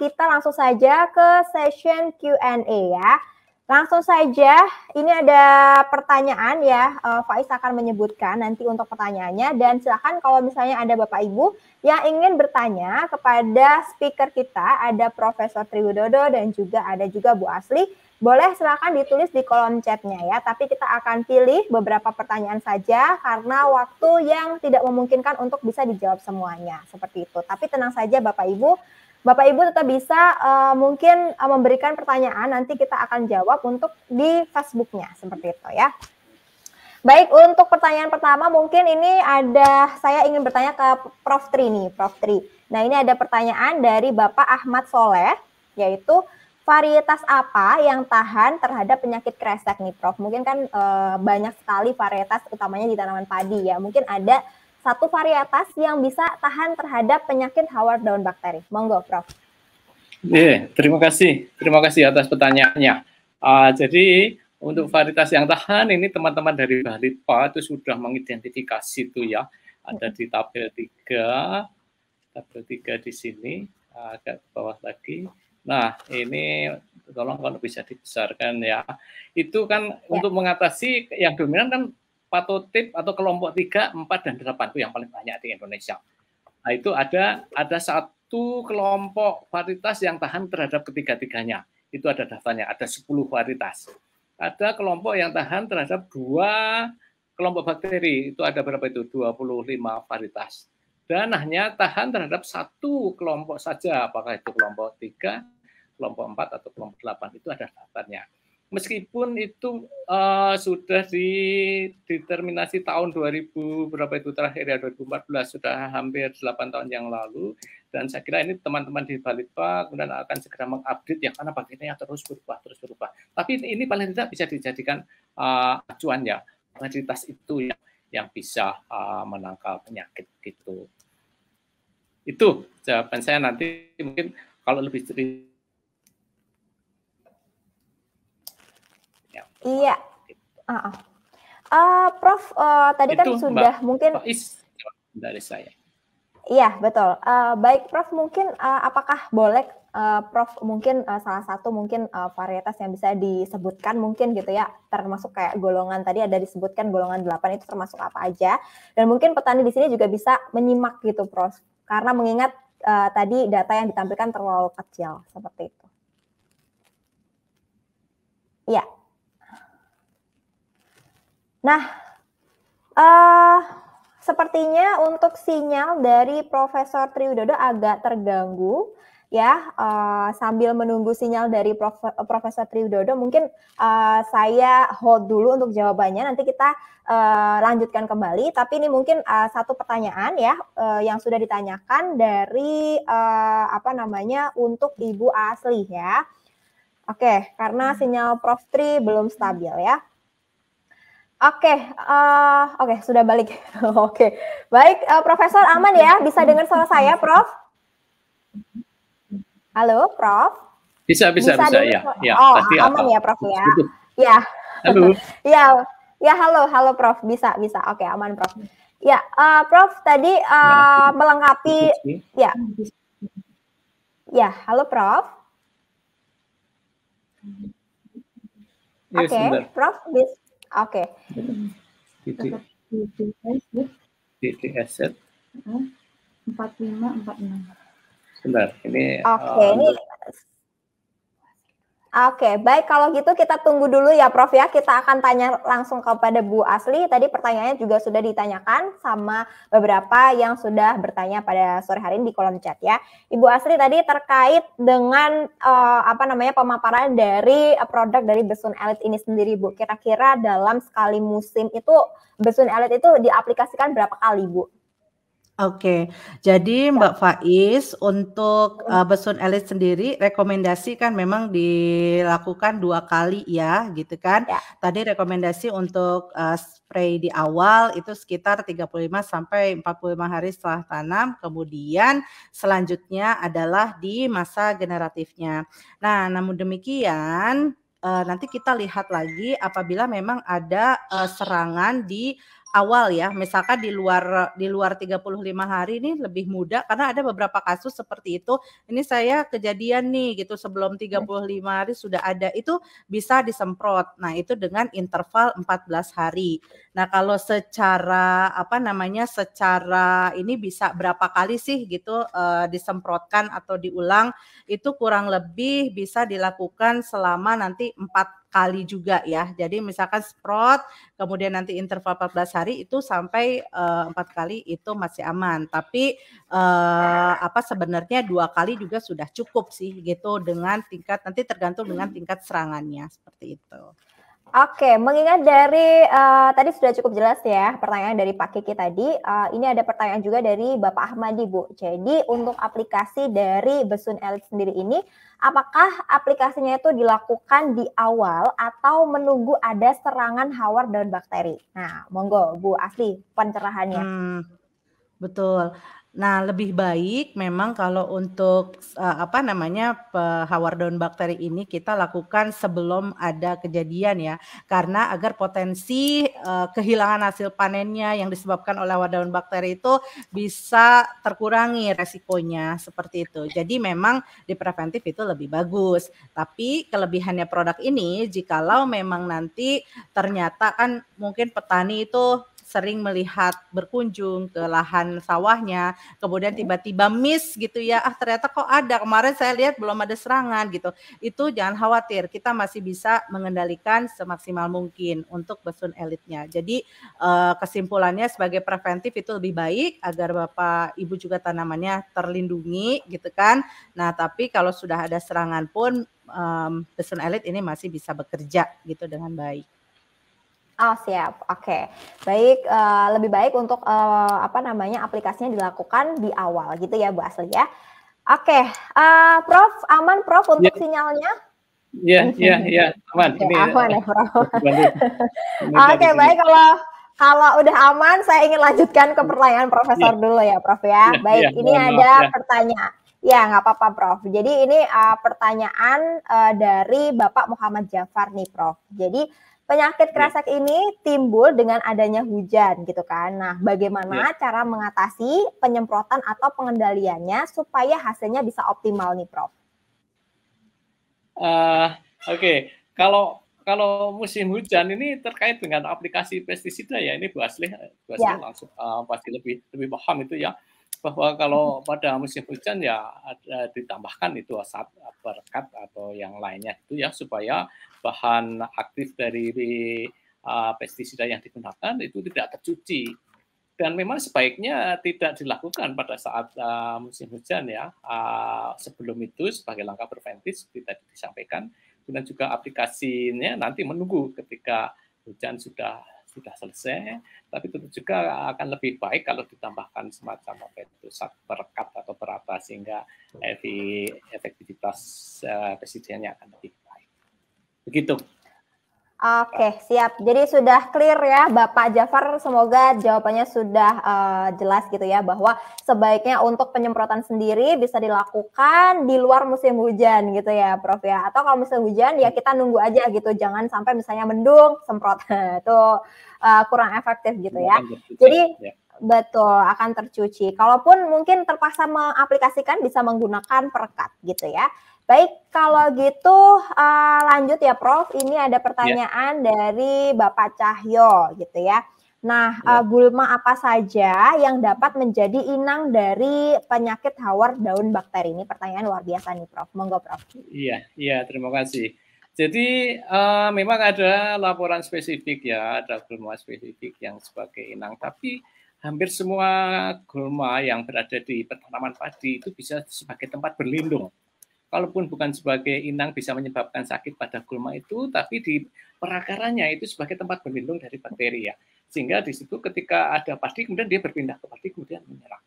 kita langsung saja ke session Q&A ya. Langsung saja, ini ada pertanyaan ya, Faiz akan menyebutkan nanti untuk pertanyaannya, dan silakan kalau misalnya ada Bapak Ibu yang ingin bertanya kepada speaker kita, ada Profesor Triwidodo dan juga ada juga Bu Asli, boleh silakan ditulis di kolom chatnya ya, tapi kita akan pilih beberapa pertanyaan saja karena waktu yang tidak memungkinkan untuk bisa dijawab semuanya, seperti itu. Tapi tenang saja Bapak Ibu tetap bisa mungkin memberikan pertanyaan, nanti kita akan jawab untuk di Facebooknya, seperti itu ya. Baik, untuk pertanyaan pertama mungkin ini saya ingin bertanya ke Prof. Tri nih, Prof. Tri. Nah, ini ada pertanyaan dari Bapak Ahmad Soleh, yaitu varietas apa yang tahan terhadap penyakit kresek nih Prof? Mungkin kan banyak sekali varietas utamanya di tanaman padi ya, mungkin ada satu varietas yang bisa tahan terhadap penyakit hawar daun bakteri. Monggo, Prof. Terima kasih atas pertanyaannya. Jadi untuk varietas yang tahan ini teman-teman dari Balitpa itu sudah mengidentifikasi itu ya. Ada di tabel 3 di sini, agak ke bawah lagi. Nah, ini tolong kalau bisa dibesarkan ya. Itu kan untuk mengatasi yang dominan kan patotip atau kelompok 3, 4, dan 8 itu yang paling banyak di Indonesia. Nah, itu ada satu kelompok varietas yang tahan terhadap ketiga-tiganya. Itu ada daftarnya, ada 10 varietas. Ada kelompok yang tahan terhadap 2 kelompok bakteri, itu ada berapa itu? 25 varietas. Dan hanya tahan terhadap 1 kelompok saja, apakah itu kelompok 3, kelompok 4, atau kelompok 8, itu ada daftarnya. Meskipun itu sudah dideterminasi tahun 2000 berapa itu terakhir ya, 2014, sudah hampir 8 tahun yang lalu, dan saya kira ini teman-teman di Balitpa kemudian akan segera mengupdate ya, karena bakterinya terus berubah. Tapi ini paling tidak bisa dijadikan acuan ya, varietas itu yang bisa menangkal penyakit gitu. Itu jawaban saya. Nanti mungkin kalau lebih cerita. Iya. Prof, tadi kan Itu sudah Mbak mungkin Faiz dari saya. Iya, betul. Baik, Prof, mungkin apakah boleh Prof mungkin salah satu mungkin varietas yang bisa disebutkan mungkin gitu ya, termasuk kayak golongan tadi ada disebutkan golongan 8 itu termasuk apa aja, dan mungkin petani di sini juga bisa menyimak gitu, Prof, karena mengingat tadi data yang ditampilkan terlalu kecil seperti itu. Iya. Nah, sepertinya untuk sinyal dari Profesor Triwidodo agak terganggu ya. Sambil menunggu sinyal dari Profesor Triwidodo, mungkin saya hold dulu untuk jawabannya. Nanti kita lanjutkan kembali. Tapi ini mungkin satu pertanyaan ya yang sudah ditanyakan dari untuk Ibu Asli ya. Oke, karena sinyal Prof Tri belum stabil ya. Oke, sudah balik. Oke, baik, Profesor aman ya? Bisa dengar suara saya, Prof? Halo, Prof? Bisa ya. Oh, aman ya, Prof ya? Ya. Halo. Ya, halo, Prof. Bisa. Oke, aman, Prof. Ya, Prof tadi melengkapi, ya. Ya, halo, Prof. Oke, Prof. Oke. DTS 4546. Sebentar, ini. Oke, baik kalau gitu kita tunggu dulu ya Prof ya. Kita akan tanya langsung kepada Bu Asli. Tadi pertanyaannya juga sudah ditanyakan sama beberapa yang sudah bertanya pada sore hari ini di kolom chat ya. Ibu Asli tadi terkait dengan pemaparan dari produk dari Besun Elite ini sendiri Bu. Kira-kira dalam sekali musim itu Besun Elite itu diaplikasikan berapa kali Bu? Oke, jadi Mbak Faiz untuk Besun Elite sendiri rekomendasi kan memang dilakukan 2 kali ya gitu kan. Ya. Tadi rekomendasi untuk spray di awal itu sekitar 35 sampai 45 hari setelah tanam, kemudian selanjutnya adalah di masa generatifnya. Nah, namun demikian nanti kita lihat lagi apabila memang ada serangan di awal ya, misalkan di luar 35 hari ini lebih mudah karena ada beberapa kasus seperti itu. Ini saya kejadian nih gitu sebelum 35 hari sudah ada, itu bisa disemprot. Nah, itu dengan interval 14 hari. Nah, kalau secara secara ini bisa berapa kali sih gitu disemprotkan atau diulang, itu kurang lebih bisa dilakukan selama nanti 4 kali juga ya. Jadi misalkan sprot, kemudian nanti interval 14 hari itu sampai 4 kali itu masih aman. Tapi sebenarnya 2 kali juga sudah cukup sih gitu dengan tingkat, nanti tergantung dengan tingkat serangannya seperti itu. Oke, mengingat dari tadi sudah cukup jelas ya pertanyaan dari Pak Kiki tadi. Ini ada pertanyaan juga dari Bapak Ahmadi Bu. Jadi untuk aplikasi dari Besun Elite sendiri ini, apakah aplikasinya itu dilakukan di awal atau menunggu ada serangan hawar daun bakteri? Nah, monggo Bu Asli pencerahannya. Betul. Nah, lebih baik memang kalau untuk hawar daun bakteri ini kita lakukan sebelum ada kejadian ya, karena agar potensi kehilangan hasil panennya yang disebabkan oleh hawar daun bakteri itu bisa terkurangi resikonya seperti itu. Jadi memang di preventif itu lebih bagus. Tapi kelebihannya produk ini jikalau memang nanti ternyata kan mungkin petani itu sering melihat berkunjung ke lahan sawahnya, kemudian tiba-tiba miss gitu ya, ternyata kok ada, kemarin saya lihat belum ada serangan gitu. Itu jangan khawatir, kita masih bisa mengendalikan semaksimal mungkin untuk Besun Elite-nya. Jadi kesimpulannya sebagai preventif itu lebih baik agar Bapak Ibu juga tanamannya terlindungi gitu kan. Nah, tapi kalau sudah ada serangan pun Besun Elite ini masih bisa bekerja gitu dengan baik. Oh siap, oke. Baik, lebih baik untuk aplikasinya dilakukan di awal gitu ya Bu Asli ya. Oke, Prof, aman Prof untuk sinyalnya? Iya, aman. Ini aman ya Prof. Oke, baik Kalau udah aman, saya ingin lanjutkan ke pertanyaan Profesor dulu ya, Prof ya. Baik, ini ada pertanyaan. Ya, nggak apa-apa, Prof. Jadi ini pertanyaan dari Bapak Muhammad Jafar nih, Prof. Jadi penyakit kresek ini timbul dengan adanya hujan gitu kan. Nah, bagaimana cara mengatasi penyemprotan atau pengendaliannya supaya hasilnya bisa optimal nih, Prof? Oke. Kalau musim hujan ini terkait dengan aplikasi pestisida ya, ini Bu Asli langsung pasti lebih paham itu ya, bahwa kalau pada musim hujan ya ada ditambahkan itu asap perekat atau yang lainnya itu ya, supaya bahan aktif dari pestisida yang digunakan itu tidak tercuci. Dan memang sebaiknya tidak dilakukan pada saat musim hujan ya, sebelum itu sebagai langkah preventif seperti tadi disampaikan. Dan juga aplikasinya nanti menunggu ketika hujan sudah selesai, tapi tentu juga akan lebih baik kalau ditambahkan semacam perekat atau perata sehingga efektivitas pestisidanya akan lebih baik. Begitu. Oke, siap. Jadi sudah clear ya Bapak Jafar, semoga jawabannya sudah jelas gitu ya, bahwa sebaiknya untuk penyemprotan sendiri bisa dilakukan di luar musim hujan gitu ya Prof ya. Atau kalau musim hujan ya kita nunggu aja gitu, jangan sampai misalnya mendung, semprot. Itu kurang efektif gitu ya. Jadi betul, akan tercuci. Kalaupun mungkin terpaksa mengaplikasikan bisa menggunakan perekat gitu ya. Baik, kalau gitu lanjut ya Prof. Ini ada pertanyaan dari Bapak Cahyo gitu ya. Nah, gulma apa saja yang dapat menjadi inang dari penyakit hawar daun bakteri? Ini pertanyaan luar biasa nih Prof. Monggo Prof. Iya, terima kasih. Jadi memang ada laporan spesifik ya, ada gulma spesifik yang sebagai inang, tapi hampir semua gulma yang berada di tanaman padi itu bisa sebagai tempat berlindung. Kalaupun bukan sebagai inang bisa menyebabkan sakit pada gulma itu, tapi di perakarannya itu sebagai tempat berlindung dari bakteri ya. Sehingga di situ ketika ada padi, kemudian dia berpindah ke padi, kemudian menyerang.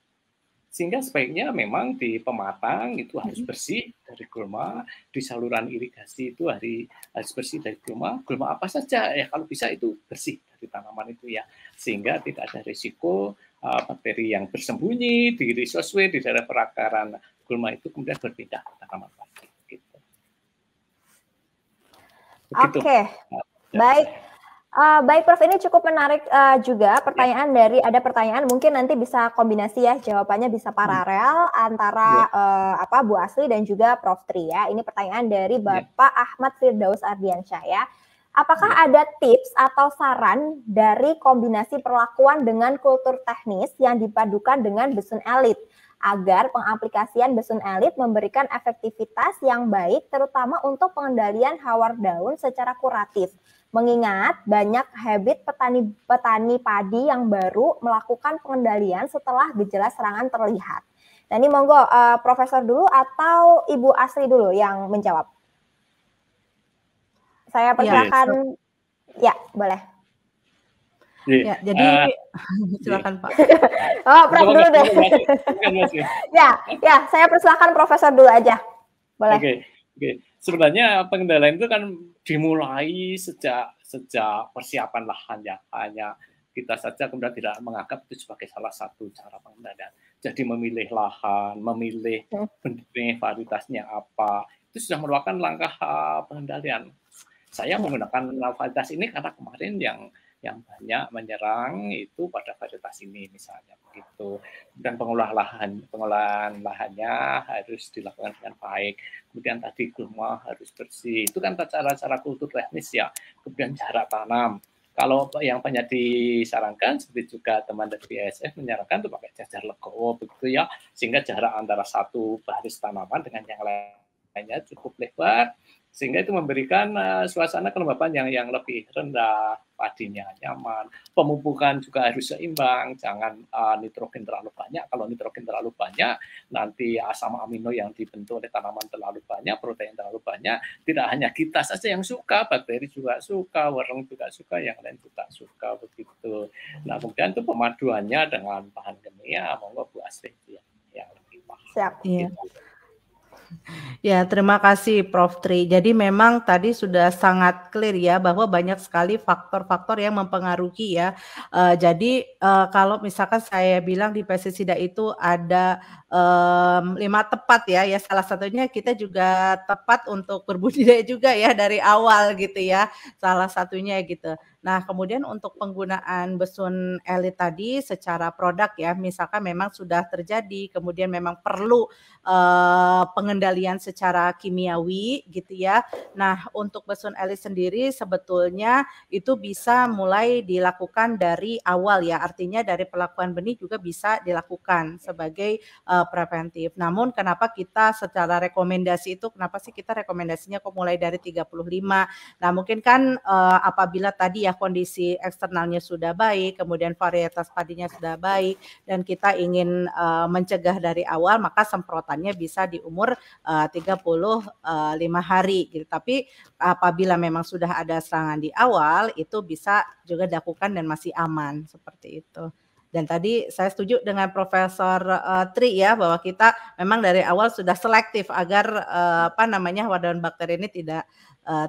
Sehingga sebaiknya memang di pematang itu harus bersih dari gulma, di saluran irigasi itu harus bersih dari gulma. Gulma apa saja ya, kalau bisa itu bersih dari tanaman itu ya. Sehingga tidak ada risiko bakteri yang bersembunyi di rhizosfe, di daerah perakaran gulma itu kemudian berpindah ke tanaman padi. Gitu. Oke, baik. Baik Prof, ini cukup menarik juga pertanyaan ada pertanyaan mungkin nanti bisa kombinasi ya, jawabannya bisa paralel antara Bu Asli dan juga Prof Tri ya. Ini pertanyaan dari Bapak Ahmad Firdaus Ardiansyah ya. Apakah ada tips atau saran dari kombinasi perlakuan dengan kultur teknis yang dipadukan dengan besun elit agar pengaplikasian besun elit memberikan efektivitas yang baik terutama untuk pengendalian hawar daun secara kuratif? Mengingat banyak habit petani padi yang baru melakukan pengendalian setelah gejala serangan terlihat. Nah ini monggo Profesor dulu atau Ibu Asri dulu yang menjawab. Saya persilakan. Ya, boleh. Ya, jadi silakan Pak. Prof dulu deh. Ya, saya persilakan Profesor dulu aja. Boleh. Oke. Sebenarnya pengendalian itu kan dimulai sejak persiapan lahan ya. Hanya kita saja kemudian tidak menganggap itu sebagai salah satu cara pengendalian. Jadi memilih lahan, memilih bentuknya, varietasnya apa, itu sudah merupakan langkah pengendalian. Saya menggunakan varietas ini karena kemarin yang banyak menyerang itu pada varietas ini misalnya begitu. Dan pengolahan lahannya harus dilakukan dengan baik. Kemudian tadi gulma harus bersih. Itu kan cara-cara kultur teknis ya. Kemudian jarak tanam. Kalau yang banyak disarankan seperti juga teman dari BASF menyarankan itu pakai jajar legowo begitu ya. Sehingga jarak antara satu baris tanaman dengan yang lainnya cukup lebar. Sehingga itu memberikan suasana kelembapan yang lebih rendah, padinya nyaman, pemupukan juga harus seimbang, jangan nitrogen terlalu banyak. Kalau nitrogen terlalu banyak, nanti asam amino yang dibentuk oleh tanaman terlalu banyak, protein terlalu banyak. Tidak hanya kita saja yang suka, bakteri juga suka, warung juga suka, yang lain juga suka begitu. Nah kemudian itu pemaduannya dengan bahan kimia, monggo Bu Asri yang lebih paham. Siap. Iya. Ya, terima kasih Prof. Tri. Jadi memang tadi sudah sangat clear ya bahwa banyak sekali faktor-faktor yang mempengaruhi ya. Kalau misalkan saya bilang di pestisida itu ada 5 tepat ya, salah satunya kita juga tepat untuk berbudidaya juga ya dari awal gitu ya, salah satunya gitu. Nah, kemudian untuk penggunaan besun elit tadi secara produk ya, misalkan memang sudah terjadi, kemudian memang perlu pengendalian secara kimiawi gitu ya. Nah, untuk besun elit sendiri sebetulnya itu bisa mulai dilakukan dari awal ya, artinya dari pelakuan benih juga bisa dilakukan sebagai preventif. Namun kenapa kita secara rekomendasi itu, kenapa sih kita rekomendasinya kok mulai dari 35? Nah, mungkin kan apabila tadi ya kondisi eksternalnya sudah baik, kemudian varietas padinya sudah baik, dan kita ingin mencegah dari awal, maka semprotannya bisa di umur 35 hari gitu. Tapi apabila memang sudah ada serangan di awal, itu bisa juga dilakukan dan masih aman seperti itu. Dan tadi saya setuju dengan Profesor Tri ya, bahwa kita memang dari awal sudah selektif agar daun bakteri ini tidak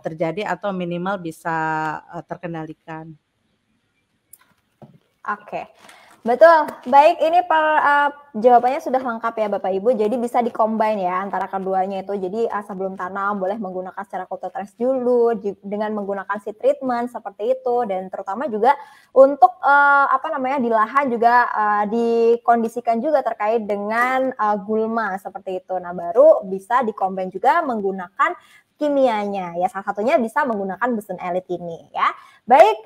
terjadi atau minimal bisa terkendalikan. Oke. Betul, baik ini jawabannya sudah lengkap ya Bapak Ibu, jadi bisa di-combine ya antara keduanya itu. Jadi sebelum tanam boleh menggunakan secara kulturetrans dulu dengan menggunakan seed treatment seperti itu, dan terutama juga untuk di lahan juga dikondisikan juga terkait dengan gulma seperti itu. Nah, baru bisa di-combine juga menggunakan kimianya ya, salah satunya bisa menggunakan besun elit ini ya. Baik,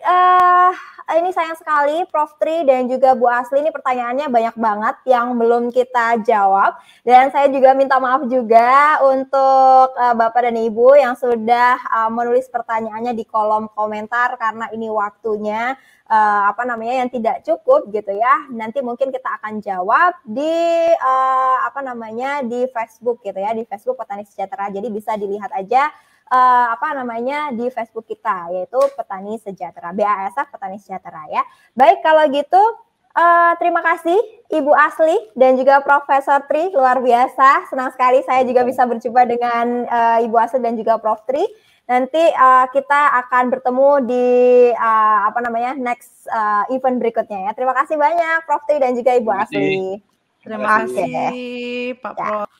ini sayang sekali Prof. Tri dan juga Bu Asli, ini pertanyaannya banyak banget yang belum kita jawab, dan saya juga minta maaf juga untuk Bapak dan Ibu yang sudah menulis pertanyaannya di kolom komentar, karena ini waktunya yang tidak cukup gitu ya. Nanti mungkin kita akan jawab di di Facebook gitu ya, di Facebook Petani Sejahtera. Jadi bisa dilihat aja di Facebook kita, yaitu Petani Sejahtera, BASF Petani Sejahtera ya. Baik, kalau gitu terima kasih Ibu Asli dan juga Profesor Tri, luar biasa. Senang sekali saya juga bisa berjumpa dengan Ibu Asli dan juga Prof. Tri. Nanti kita akan bertemu di next event berikutnya ya. Terima kasih banyak Prof. Tri dan juga Ibu Asli. Terima kasih Pak Prof.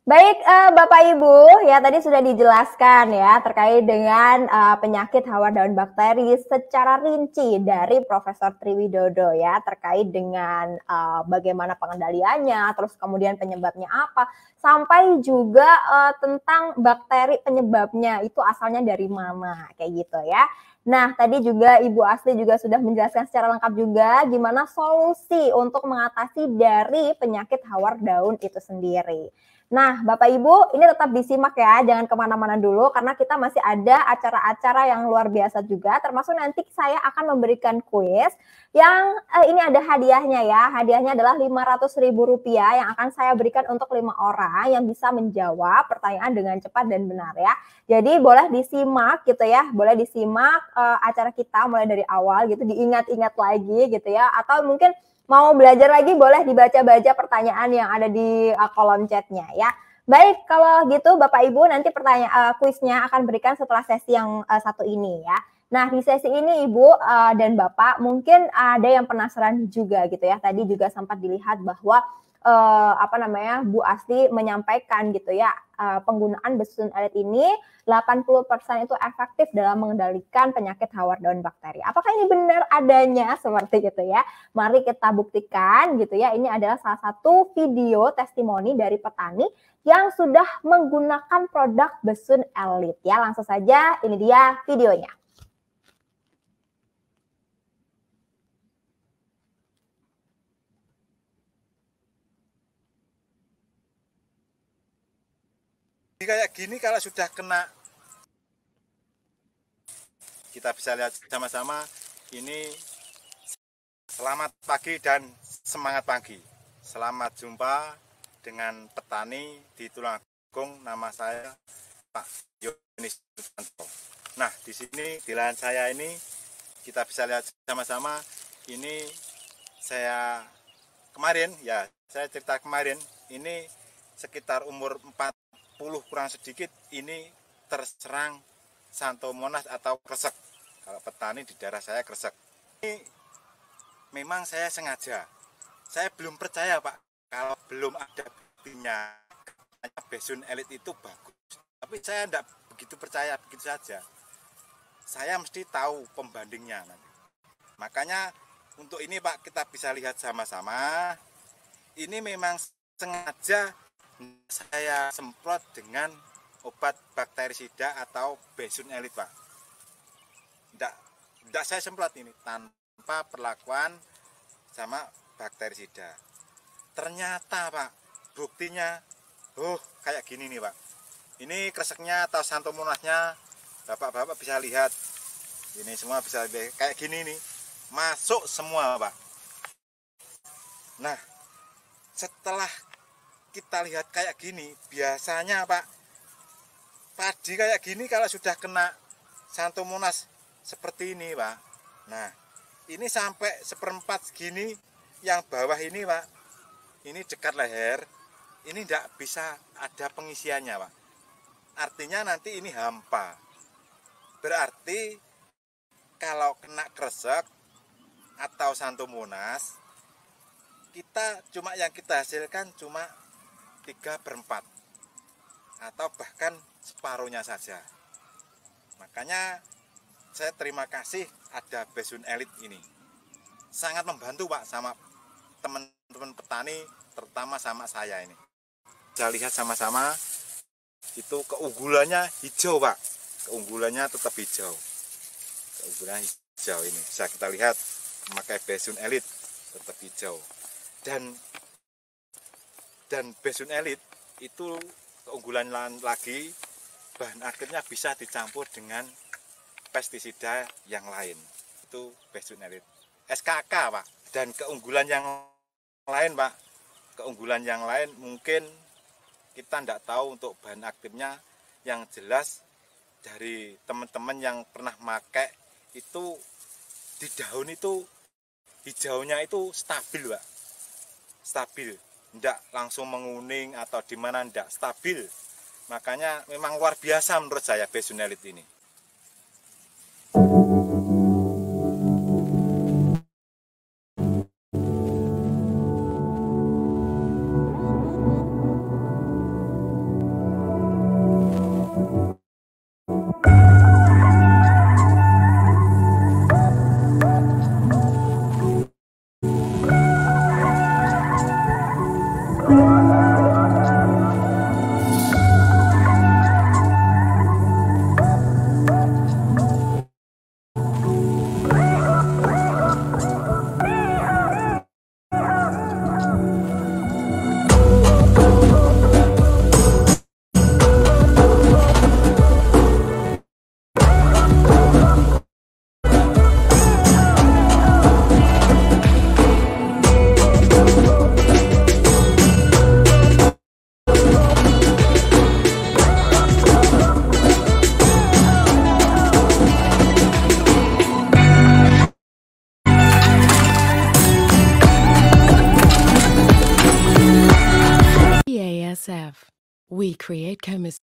Baik, Bapak Ibu, ya tadi sudah dijelaskan ya terkait dengan penyakit hawar daun bakteri secara rinci dari Profesor Triwidodo ya, terkait dengan bagaimana pengendaliannya, terus kemudian penyebabnya apa, sampai juga tentang bakteri penyebabnya itu asalnya dari mana, kayak gitu ya. Nah, tadi juga Ibu Asli juga sudah menjelaskan secara lengkap juga gimana solusi untuk mengatasi dari penyakit hawar daun itu sendiri. Nah, Bapak Ibu, ini tetap disimak ya, jangan kemana-mana dulu, karena kita masih ada acara-acara yang luar biasa juga, termasuk nanti saya akan memberikan kuis yang ini ada hadiahnya ya. Hadiahnya adalah Rp500.000 yang akan saya berikan untuk 5 orang yang bisa menjawab pertanyaan dengan cepat dan benar ya. Jadi boleh disimak gitu ya, boleh disimak acara kita mulai dari awal gitu, diingat-ingat lagi gitu ya, atau mungkin mau belajar lagi boleh dibaca-baca pertanyaan yang ada di kolom chatnya ya. Baik, kalau gitu Bapak Ibu nanti kuisnya akan berikan setelah sesi yang satu ini ya. Nah, di sesi ini Ibu dan Bapak mungkin ada yang penasaran juga gitu ya. Tadi juga sempat dilihat bahwa Bu Asli menyampaikan gitu ya, penggunaan besun elit ini 80% itu efektif dalam mengendalikan penyakit hawar daun bakteri. Apakah ini benar adanya seperti itu ya? Mari kita buktikan gitu ya. Ini adalah salah satu video testimoni dari petani yang sudah menggunakan produk besun elit ya. Langsung saja, ini dia videonya. Kayak gini kalau sudah kena, kita bisa lihat sama-sama. Ini selamat pagi dan semangat pagi. Selamat jumpa dengan petani di Tulungagung. Nama saya Pak Yonis Susanto. Nah, di sini di lahan saya ini kita bisa lihat sama-sama. Ini saya kemarin ya, saya cerita kemarin ini sekitar umur 40 kurang sedikit ini terserang Xanthomonas atau kresek. Kalau petani di daerah saya kresek. Ini memang saya sengaja. Saya belum percaya Pak kalau belum ada buktinya. Besun elit itu bagus. Tapi saya tidak begitu percaya begitu saja. Saya mesti tahu pembandingnya nanti. Makanya untuk ini Pak kita bisa lihat sama-sama. Ini memang sengaja saya semprot dengan obat bakterisida atau besun elit Pak. Tidak saya semprot ini tanpa perlakuan sama bakterisida. Ternyata Pak buktinya kayak gini nih Pak. Ini kreseknya atau Xanthomonasnya Bapak-bapak bisa lihat. Ini semua bisa kayak gini nih. Masuk semua Pak. Nah setelah kita lihat kayak gini, biasanya Pak padi kayak gini kalau sudah kena Xanthomonas seperti ini Pak. Nah ini sampai seperempat segini, yang bawah ini Pak, ini dekat leher, ini tidak bisa ada pengisiannya Pak. Artinya nanti ini hampa. Berarti kalau kena kresek atau Xanthomonas, yang kita hasilkan cuma 3/4 atau bahkan separuhnya saja. Makanya saya terima kasih ada besun elit ini. Sangat membantu Pak sama teman-teman petani, terutama sama saya ini. Kita lihat sama-sama, itu keunggulannya hijau Pak. Keunggulannya tetap hijau. Keunggulan hijau ini bisa kita lihat memakai besun elit tetap hijau. Dan besun elit itu keunggulan lagi, bahan aktifnya bisa dicampur dengan pestisida yang lain. Itu besun elit SKK Pak. Dan keunggulan yang lain Pak, keunggulan yang lain mungkin kita tidak tahu untuk bahan aktifnya. Yang jelas dari teman-teman yang pernah pakai itu di daun itu hijaunya itu stabil Pak. Stabil, tidak langsung menguning atau di mana, tidak stabil. Makanya memang luar biasa menurut saya besun elit ini. BASF. We create chemistry.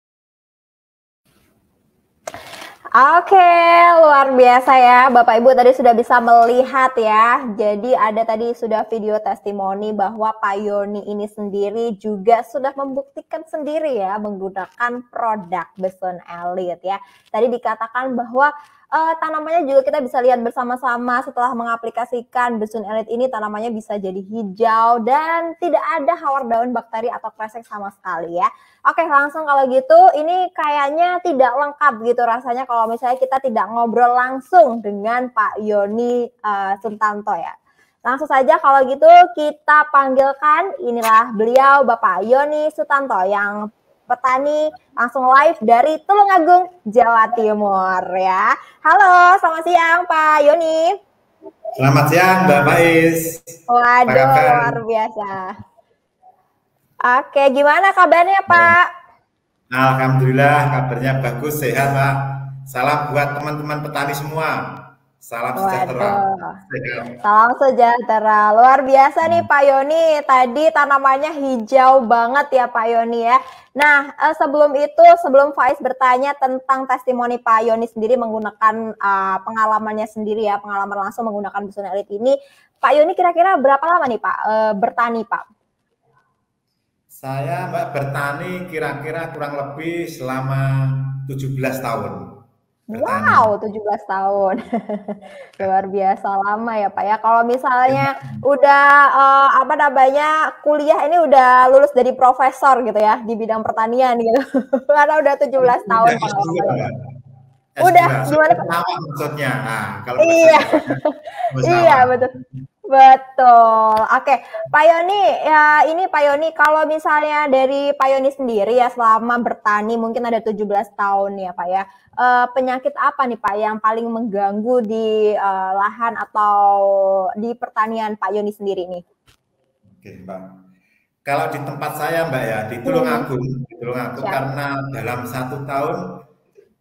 Oke, luar biasa ya. Bapak Ibu tadi sudah bisa melihat ya. Jadi ada tadi sudah video testimoni bahwa Pak Yoni ini sendiri juga sudah membuktikan sendiri ya menggunakan produk besun elit ya. Tadi dikatakan bahwa tanamannya juga kita bisa lihat bersama-sama setelah mengaplikasikan besun elit ini, tanamannya bisa jadi hijau dan tidak ada hawar daun, bakteri atau kresek sama sekali ya. Oke, langsung kalau gitu ini kayaknya tidak lengkap gitu rasanya kalau misalnya kita tidak ngobrol langsung dengan Pak Yoni Sutanto ya. Langsung saja kalau gitu kita panggilkan, inilah beliau Bapak Yoni Sutanto yang petani langsung live dari Tulungagung, Jawa Timur ya. Halo, selamat siang Pak Yoni. Selamat siang Mbak Faiz. Waduh, luar biasa. Oke, gimana kabarnya Pak? Alhamdulillah kabarnya bagus, sehat Pak. Salam buat teman-teman petani semua. Salam sejahtera. Waduh. Salam sejahtera. Luar biasa nih Pak Yoni. Tadi tanamannya hijau banget ya Pak Yoni ya. Nah, sebelum itu, sebelum Faiz bertanya tentang testimoni Pak Yoni sendiri menggunakan pengalamannya sendiri ya, pengalaman langsung menggunakan Bison Elite ini, Pak Yoni kira-kira berapa lama nih Pak bertani Pak? Saya Mbak bertani kira-kira kurang lebih selama 17 tahun. Bertani. Wow, 17 tahun. Luar biasa lama ya Pak ya. Kalau misalnya udah apa namanya kuliah ini udah lulus jadi profesor gitu ya di bidang pertanian gitu. Karena udah 17 tahun pengalaman. Udah gimana Pak? Maksudnya. Nah, kalau iya. Iya, betul. Betul. Oke, Pak Yoni, ya ini Pak Yoni, kalau misalnya dari Pak Yoni sendiri ya selama bertani mungkin ada 17 tahun ya Pak ya. Penyakit apa nih Pak yang paling mengganggu di lahan atau di pertanian Pak Yoni sendiri nih? Oke, Mbak. Kalau di tempat saya Mbak ya, di Tulungagung karena dalam 1 tahun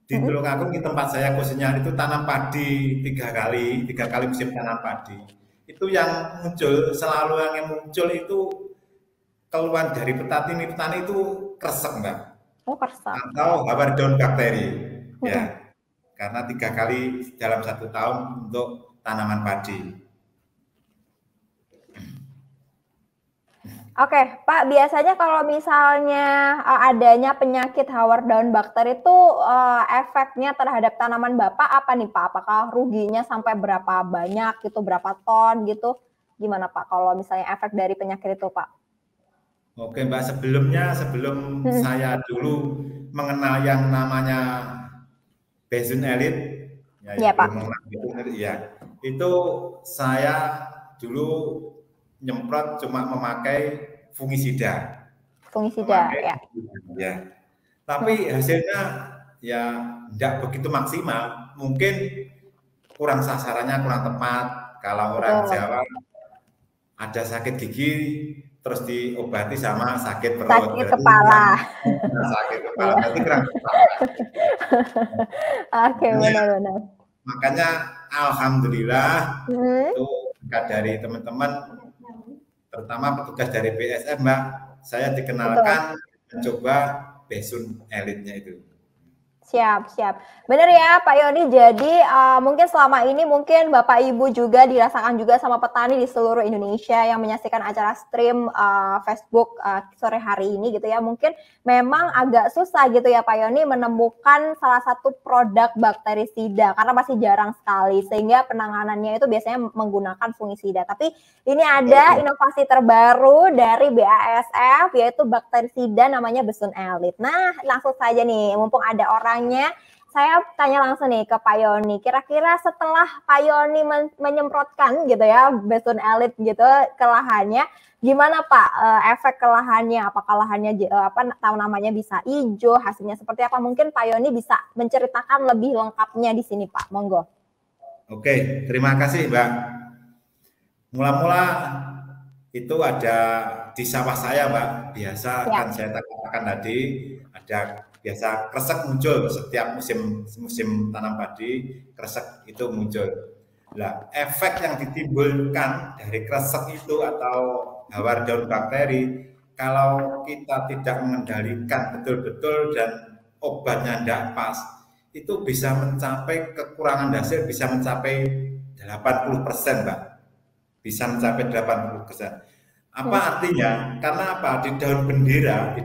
di Tulungagung di tempat saya khususnya itu tanam padi 3 kali musim tanam padi. Itu yang muncul, selalu yang muncul itu keluhan dari petani itu kresek Mbak. Oh, kresek. Atau hawar daun bakteri. Ya, karena 3 kali dalam 1 tahun untuk tanaman padi. Oke, Pak, biasanya kalau misalnya adanya penyakit hawar daun bakteri itu efeknya terhadap tanaman Bapak apa nih Pak? Apakah ruginya sampai berapa banyak gitu, berapa ton gitu? Gimana Pak kalau misalnya efek dari penyakit itu Pak? Oke Mbak, sebelum saya dulu mengenal yang namanya Bison Elite, ya Pak. Itu saya dulu nyemprot cuma memakai fungisida. Ya. Tapi hasilnya ya tidak begitu maksimal. Mungkin kurang sasarannya, kurang tepat. Kalau orang Jawa ada sakit gigi terus diobati sama sakit perut. Sakit kepala. Sakit kepala. Berarti kurang tepat. Oke, benar-benar. Makanya alhamdulillah itu dari teman-teman terutama petugas dari BSF Mbak, saya dikenalkan mencoba Bison Elite-nya itu. Siap. Benar ya Pak Yoni, jadi mungkin selama ini mungkin Bapak Ibu juga dirasakan juga sama petani di seluruh Indonesia yang menyaksikan acara stream Facebook sore hari ini gitu ya. Mungkin memang agak susah gitu ya Pak Yoni menemukan salah satu produk bakterisida karena masih jarang sekali sehingga penanganannya itu biasanya menggunakan fungisida. Tapi ini ada inovasi terbaru dari BASF yaitu bakterisida namanya Bison Elite. Nah, langsung saja nih mumpung ada orang saya tanya langsung nih ke Pak Yoni. Kira-kira setelah Pak Yoni menyemprotkan gitu ya Bison Elite gitu ke lahannya, gimana Pak efek ke lahannya? Apakah lahannya namanya bisa hijau? Hasilnya seperti apa? Mungkin Pak Yoni bisa menceritakan lebih lengkapnya di sini Pak. Monggo. Oke, terima kasih Mbak. Mula-mula itu ada di sawah saya Mbak. Biasa kan saya katakan tadi ada biasa kresek muncul setiap musim tanam padi, kresek itu muncul. Nah, efek yang ditimbulkan dari kresek itu atau hawar daun bakteri, kalau kita tidak mengendalikan betul-betul dan obatnya tidak pas, itu bisa mencapai kekurangan hasil bisa mencapai 80% Mbak. Bisa mencapai 80%. Apa artinya? Karena apa? Di daun bendera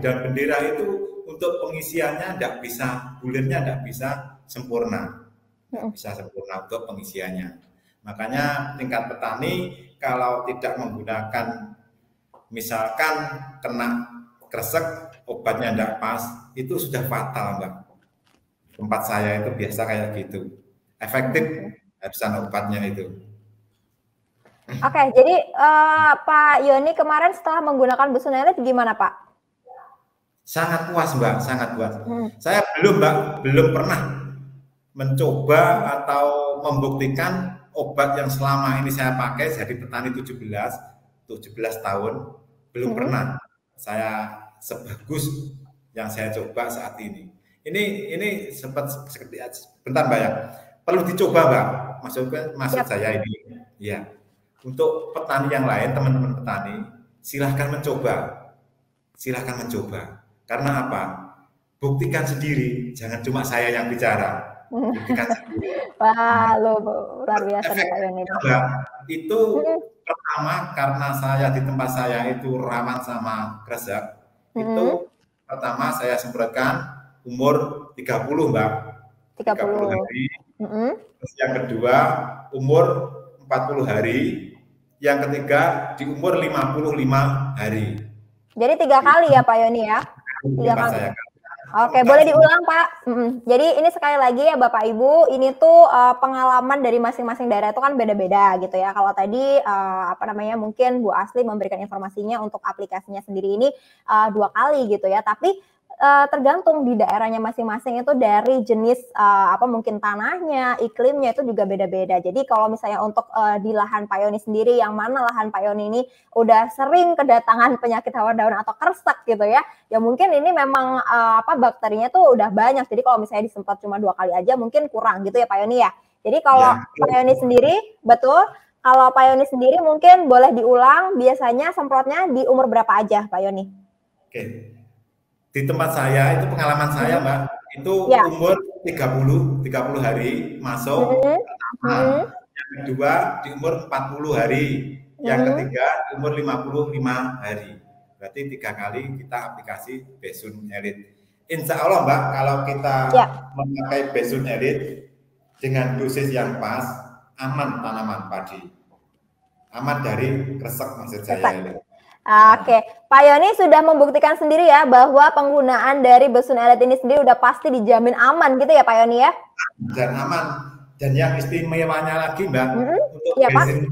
itu untuk pengisiannya tidak bisa, bulirnya tidak bisa sempurna. Tidak bisa sempurna untuk pengisiannya. Makanya tingkat petani kalau tidak menggunakan, misalkan kena kresek, obatnya tidak pas, itu sudah fatal Mbak. Tempat saya itu biasa kayak gitu. Efektif habisan obatnya itu. Oke, jadi Pak Yoni kemarin setelah menggunakan Bison Elite gimana Pak? Sangat puas Mbak, sangat puas. Saya belum pernah mencoba atau membuktikan obat yang selama ini saya pakai jadi petani 17 tahun belum pernah saya sebagus yang saya coba saat ini. Ini sempat seperti bentar Mbak ya. Perlu dicoba Mbak. maksud saya ini, ya, untuk petani yang lain, teman-teman petani, silahkan mencoba. Karena apa? Buktikan sendiri, jangan cuma saya yang bicara. Buktikan sendiri. Wah, luar biasa nih Pak Yoni. Itu pertama karena saya di tempat saya itu rawan sama kresek. Itu pertama saya semprotkan umur 30, Mbak. 30 hari. Terus yang kedua umur 40 hari. Yang ketiga di umur 55 hari. Jadi 3 kali ya Pak Yoni ya? 3 kali. Oke, boleh diulang Pak. Jadi ini sekali lagi ya Bapak Ibu, ini tuh pengalaman dari masing-masing daerah itu kan beda-beda gitu ya. Kalau tadi mungkin Bu Asli memberikan informasinya untuk aplikasinya sendiri ini 2 kali gitu ya. Tapi tergantung di daerahnya masing-masing itu dari jenis mungkin tanahnya, iklimnya itu juga beda-beda. Jadi kalau misalnya untuk di lahan Pak Yoni sendiri, yang mana lahan Pak Yoni ini udah sering kedatangan penyakit hawar daun atau kresek gitu ya, ya mungkin ini memang bakterinya tuh udah banyak. Jadi kalau misalnya disemprot cuma 2 kali aja mungkin kurang gitu ya Pak Yoni ya. Jadi kalau Pak Yoni sendiri, betul, kalau Pak Yoni sendiri mungkin boleh diulang, biasanya semprotnya di umur berapa aja Pak Yoni? Oke. Di tempat saya itu pengalaman saya Mbak, itu umur 30 hari masuk pertama. Yang kedua di umur 40 hari, yang ketiga di umur 55 hari. Berarti 3 kali kita aplikasi Besun Elite. Insya Allah Mbak, kalau kita memakai Besun Elite dengan dosis yang pas, aman tanaman padi, aman dari kresek maksud saya ini. Oke, Pak Yoni sudah membuktikan sendiri ya bahwa penggunaan dari Besun Elite ini sendiri udah pasti dijamin aman gitu ya Pak Yoni ya? Dan aman. Dan yang istimewanya lagi Mbak, untuk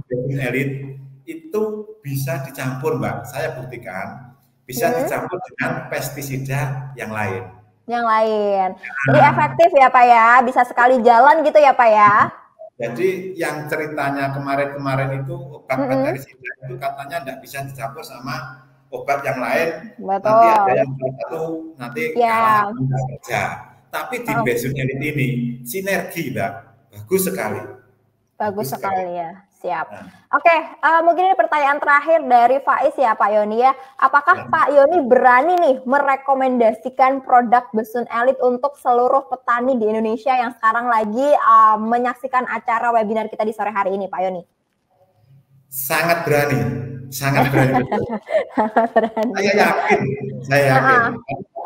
Besun Elite itu bisa dicampur Mbak. Saya buktikan bisa dicampur dengan pestisida yang lain. Yang lain. Jadi efektif ya Pak ya, bisa sekali jalan gitu ya Pak ya? Jadi yang ceritanya kemarin itu obat pestisida itu katanya tidak bisa dicampur sama obat yang lain. Betul. Nanti ada yang satu nanti kalah tidak kerja. Tapi di Besun Elite ini sinergi Mbak, bagus sekali. Bagus sekali ya. Siap. Oke, mungkin ini pertanyaan terakhir dari Faiz ya Pak Yoni ya. Apakah Pak Yoni berani nih merekomendasikan produk Besun Elite untuk seluruh petani di Indonesia yang sekarang lagi menyaksikan acara webinar kita di sore hari ini Pak Yoni? Sangat berani. Sangat berani. Saya yakin.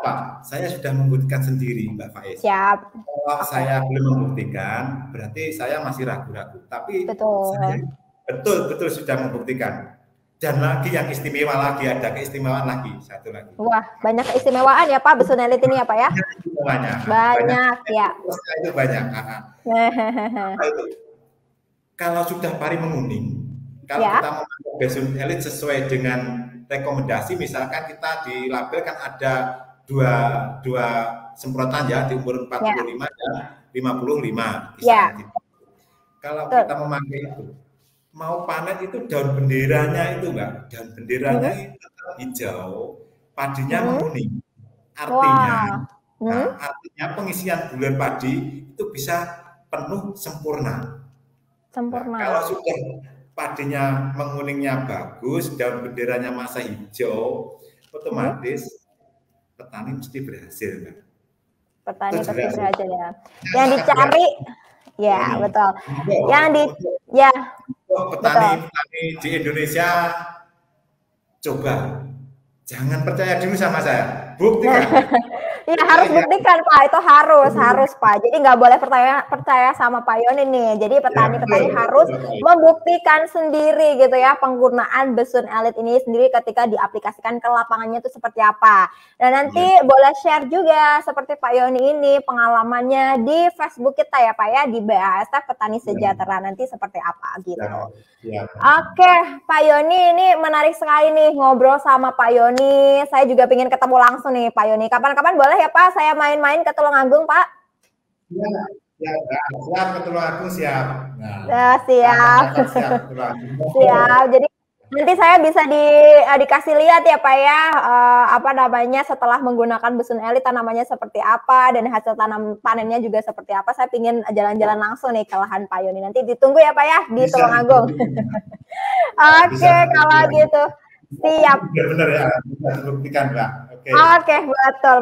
Pak, saya sudah membuktikan sendiri Mbak Faiz. Siap. Kalau saya belum membuktikan, berarti saya masih ragu-ragu. Tapi saya betul sudah membuktikan. Dan lagi yang istimewa lagi, ada keistimewaan lagi, satu lagi. Wah, banyak keistimewaan ya Pak Besun Elite ini ya Pak ya? Banyak ya. Itu banyak. Kalau sudah pari menguning, kalau kita memakai Besun Elite sesuai dengan rekomendasi, misalkan kita di label kan ada dua semprotan ya di umur 45 dan 55. Kalau kita memakai itu, mau panen itu daun benderanya itu Mbak, daun benderanya itu tetap hijau, padinya menguning. Artinya, artinya pengisian bulan padi itu bisa penuh sempurna. Kalau sudah padinya menguningnya bagus, daun benderanya masih hijau, otomatis petani mesti berhasil, Mbak. Petani pasti berhasil ya. Yang dicari, ya betul. Yang petani di Indonesia, coba jangan percaya dulu sama saya, buktikan. Iya harus buktikan Pak, itu harus Pak. Jadi nggak boleh percaya sama Pak Yoni nih. Jadi petani-petani harus membuktikan sendiri gitu ya penggunaan Besun Elite ini sendiri ketika diaplikasikan ke lapangannya itu seperti apa. Dan nanti boleh share juga seperti Pak Yoni ini pengalamannya di Facebook kita ya Pak ya, di BASF Petani Sejahtera nanti seperti apa gitu. Oke Pak Yoni, ini menarik sekali nih ngobrol sama Pak Yoni. Saya juga pengen ketemu langsung nih Pak Yoni. Kapan-kapan boleh ya Pak, saya main-main ke Tulungagung Pak? Siap ke Tulungagung siap. Siap. Siap. Jadi Nanti saya bisa dikasih lihat ya Pak ya, apa namanya, setelah menggunakan Besun Elit tanamannya seperti apa dan hasil panennya juga seperti apa. Saya pingin jalan-jalan langsung nih ke lahan Pak Yoni. Nanti ditunggu ya Pak ya di Tulungagung. Oke, kalau gitu. Siap. Benar ya, bisa dibuktikan Mbak. Oke,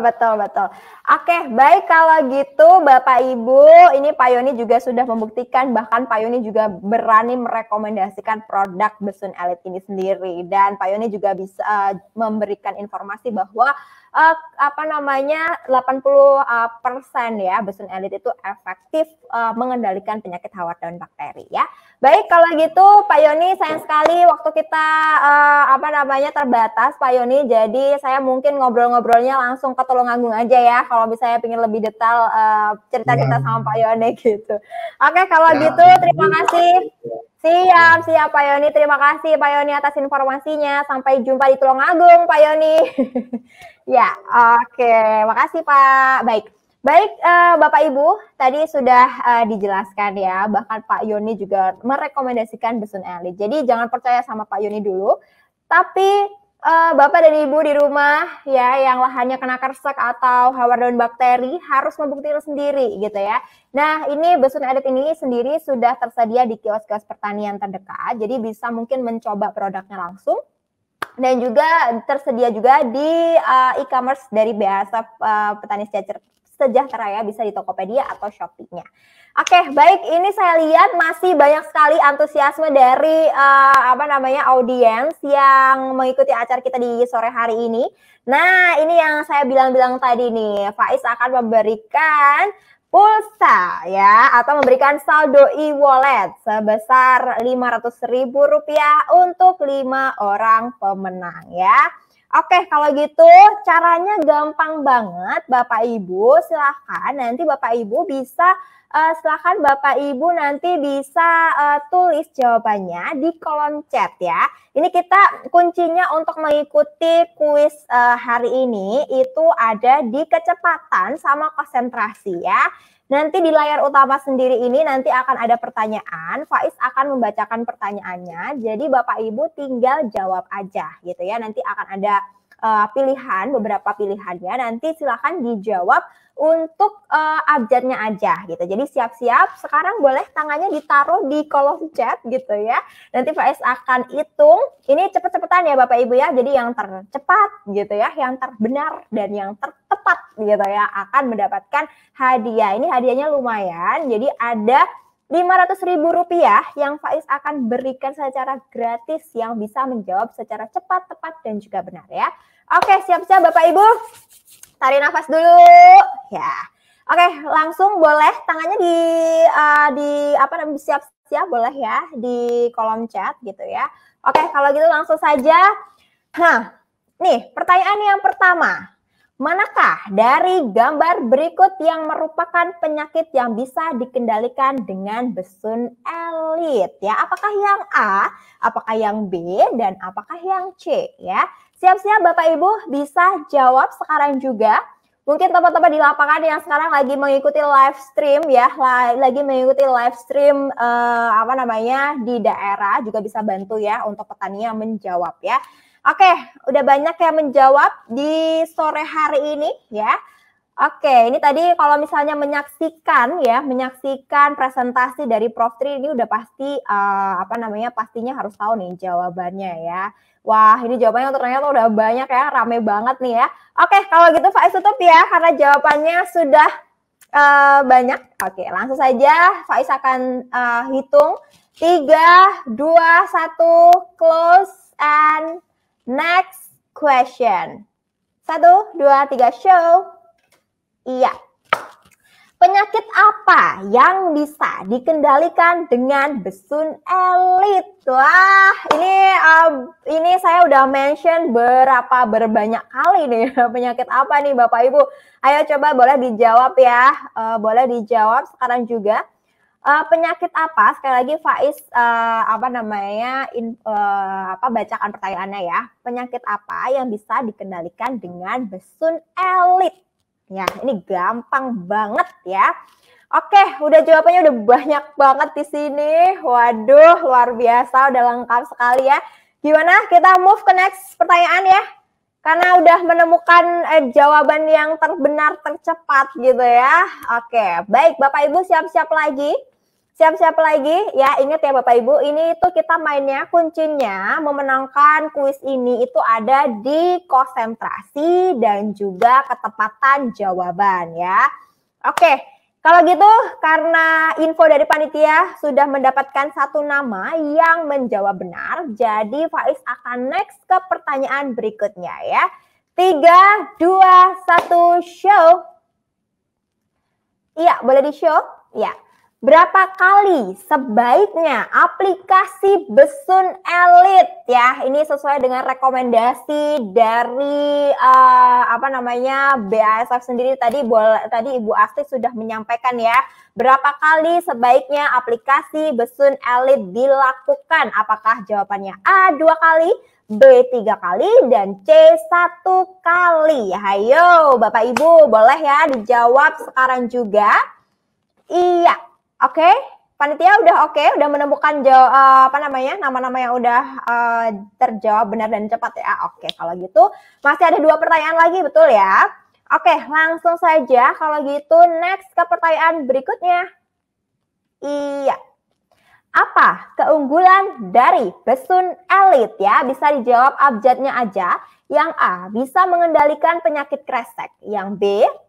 betul. Oke, baik kalau gitu Bapak Ibu, ini Pak Yoni juga sudah membuktikan, bahkan Pak Yoni juga berani merekomendasikan produk Besun Elit ini sendiri, dan Pak Yoni juga bisa memberikan informasi bahwa 80% ya Besun Elit itu efektif mengendalikan penyakit hawar daun bakteri ya. Baik kalau gitu Pak Yoni, sayang sekali waktu kita terbatas Pak Yoni, jadi saya mungkin ngobrol-ngobrolnya langsung ke Tulungagung aja ya, kalau misalnya pengen lebih detail cerita kita sama Pak Yoni gitu. Oke, kalau gitu terima kasih. Siap Pak Yoni, terima kasih Pak Yoni atas informasinya. Sampai jumpa di Tulungagung Pak Yoni. Ya, oke, makasih Pak. Baik, Bapak Ibu, tadi sudah dijelaskan ya, bahkan Pak Yoni juga merekomendasikan Besun Elit. Jadi jangan percaya sama Pak Yoni dulu, tapi Bapak dan Ibu di rumah ya yang lahannya kena kersek atau hawar daun bakteri harus membuktikan sendiri gitu ya. Nah, ini Besun Elit ini sendiri sudah tersedia di kios-kios pertanian terdekat, jadi bisa mungkin mencoba produknya langsung. Dan juga tersedia juga di e-commerce dari BASF Petani Sejahtera ya, bisa di Tokopedia atau Shopee-nya. Oke, baik, ini saya lihat masih banyak sekali antusiasme dari audiens yang mengikuti acara kita di sore hari ini. Nah, ini yang saya bilang-bilang tadi nih, Faiz akan memberikan pulsa ya, atau memberikan saldo e-wallet sebesar Rp500.000 untuk 5 orang pemenang ya. Oke, kalau gitu caranya gampang banget Bapak Ibu, silahkan nanti Bapak Ibu bisa tulis jawabannya di kolom chat ya. Ini kita kuncinya untuk mengikuti kuis hari ini itu ada di kecepatan sama konsentrasi ya. Nanti di layar utama sendiri ini nanti akan ada pertanyaan, Faiz akan membacakan pertanyaannya, jadi Bapak Ibu tinggal jawab aja gitu ya. Nanti akan ada beberapa pilihannya, nanti silakan dijawab untuk abjadnya aja gitu. Jadi siap-siap, sekarang boleh tangannya ditaruh di kolom chat gitu ya. Nanti Faiz akan hitung, ini cepet-cepetan ya Bapak Ibu ya, jadi yang tercepat gitu ya, yang terbenar dan yang tertepat gitu ya akan mendapatkan hadiah. Ini hadiahnya lumayan, jadi ada Rp500.000 yang Faiz akan berikan secara gratis yang bisa menjawab secara cepat, tepat, dan juga benar ya. Oke, siap-siap Bapak Ibu. Tarik nafas dulu. Ya. Oke, langsung boleh tangannya siap-siap boleh ya di kolom chat gitu ya. Oke, kalau gitu langsung saja. Nih, pertanyaan yang pertama. Manakah dari gambar berikut yang merupakan penyakit yang bisa dikendalikan dengan Besun Elit ya? Apakah yang A, apakah yang B, dan apakah yang C ya? Siap-siap Bapak Ibu bisa jawab sekarang juga. Mungkin teman-teman di lapangan yang sekarang lagi mengikuti live stream ya, di daerah juga bisa bantu ya untuk petani yang menjawab ya. Oke, udah banyak yang menjawab di sore hari ini ya. Oke, ini tadi kalau misalnya menyaksikan presentasi dari Prof Tri ini udah pasti pastinya harus tahu nih jawabannya ya. Wah, ini jawabannya ternyata udah banyak ya, rame banget nih ya. Oke, kalau gitu Faiz tutup ya karena jawabannya sudah banyak. Oke, langsung saja Faiz akan hitung 3, 2, 1, close and next question. 1, 2, 3, show. Iya. Penyakit apa yang bisa dikendalikan dengan Besun Elit? Wah, ini saya udah mention berbanyak kali nih. Penyakit apa nih Bapak Ibu? Ayo coba boleh dijawab ya. Boleh dijawab sekarang juga. Penyakit apa? Sekali lagi Faiz bacakan pertanyaannya ya. Penyakit apa yang bisa dikendalikan dengan Besun Elit? Ya, ini gampang banget ya. Oke, udah jawabannya udah banyak banget di sini. Waduh, luar biasa, udah lengkap sekali ya. Gimana? Kita move ke next pertanyaan ya. Karena udah menemukan jawaban yang terbenar tercepat gitu ya. Oke, baik Bapak Ibu siap-siap lagi. Siap-siap lagi ya, ingat ya Bapak Ibu, ini itu kita mainnya kuncinya memenangkan kuis ini itu ada di konsentrasi dan juga ketepatan jawaban ya. Oke, kalau gitu karena info dari panitia sudah mendapatkan satu nama yang menjawab benar, jadi Faiz akan next ke pertanyaan berikutnya ya. 3, 2, 1, show. Iya, boleh di show? Iya. Berapa kali sebaiknya aplikasi Besun Elite ya? Ini sesuai dengan rekomendasi dari BASF sendiri tadi Ibu Asti sudah menyampaikan ya. Berapa kali sebaiknya aplikasi Besun Elite dilakukan? Apakah jawabannya A 2 kali, B 3 kali, dan C 1 kali? Hayo Bapak Ibu boleh ya dijawab sekarang juga. Iya. Oke, panitia udah oke, udah menemukan nama-nama yang udah terjawab benar dan cepat ya. Oke, kalau gitu masih ada 2 pertanyaan lagi, betul ya? Oke, langsung saja kalau gitu next ke pertanyaan berikutnya. Iya. Apa keunggulan dari Besun Elite ya? Bisa dijawab abjadnya aja. Yang A, bisa mengendalikan penyakit kresek. Yang B,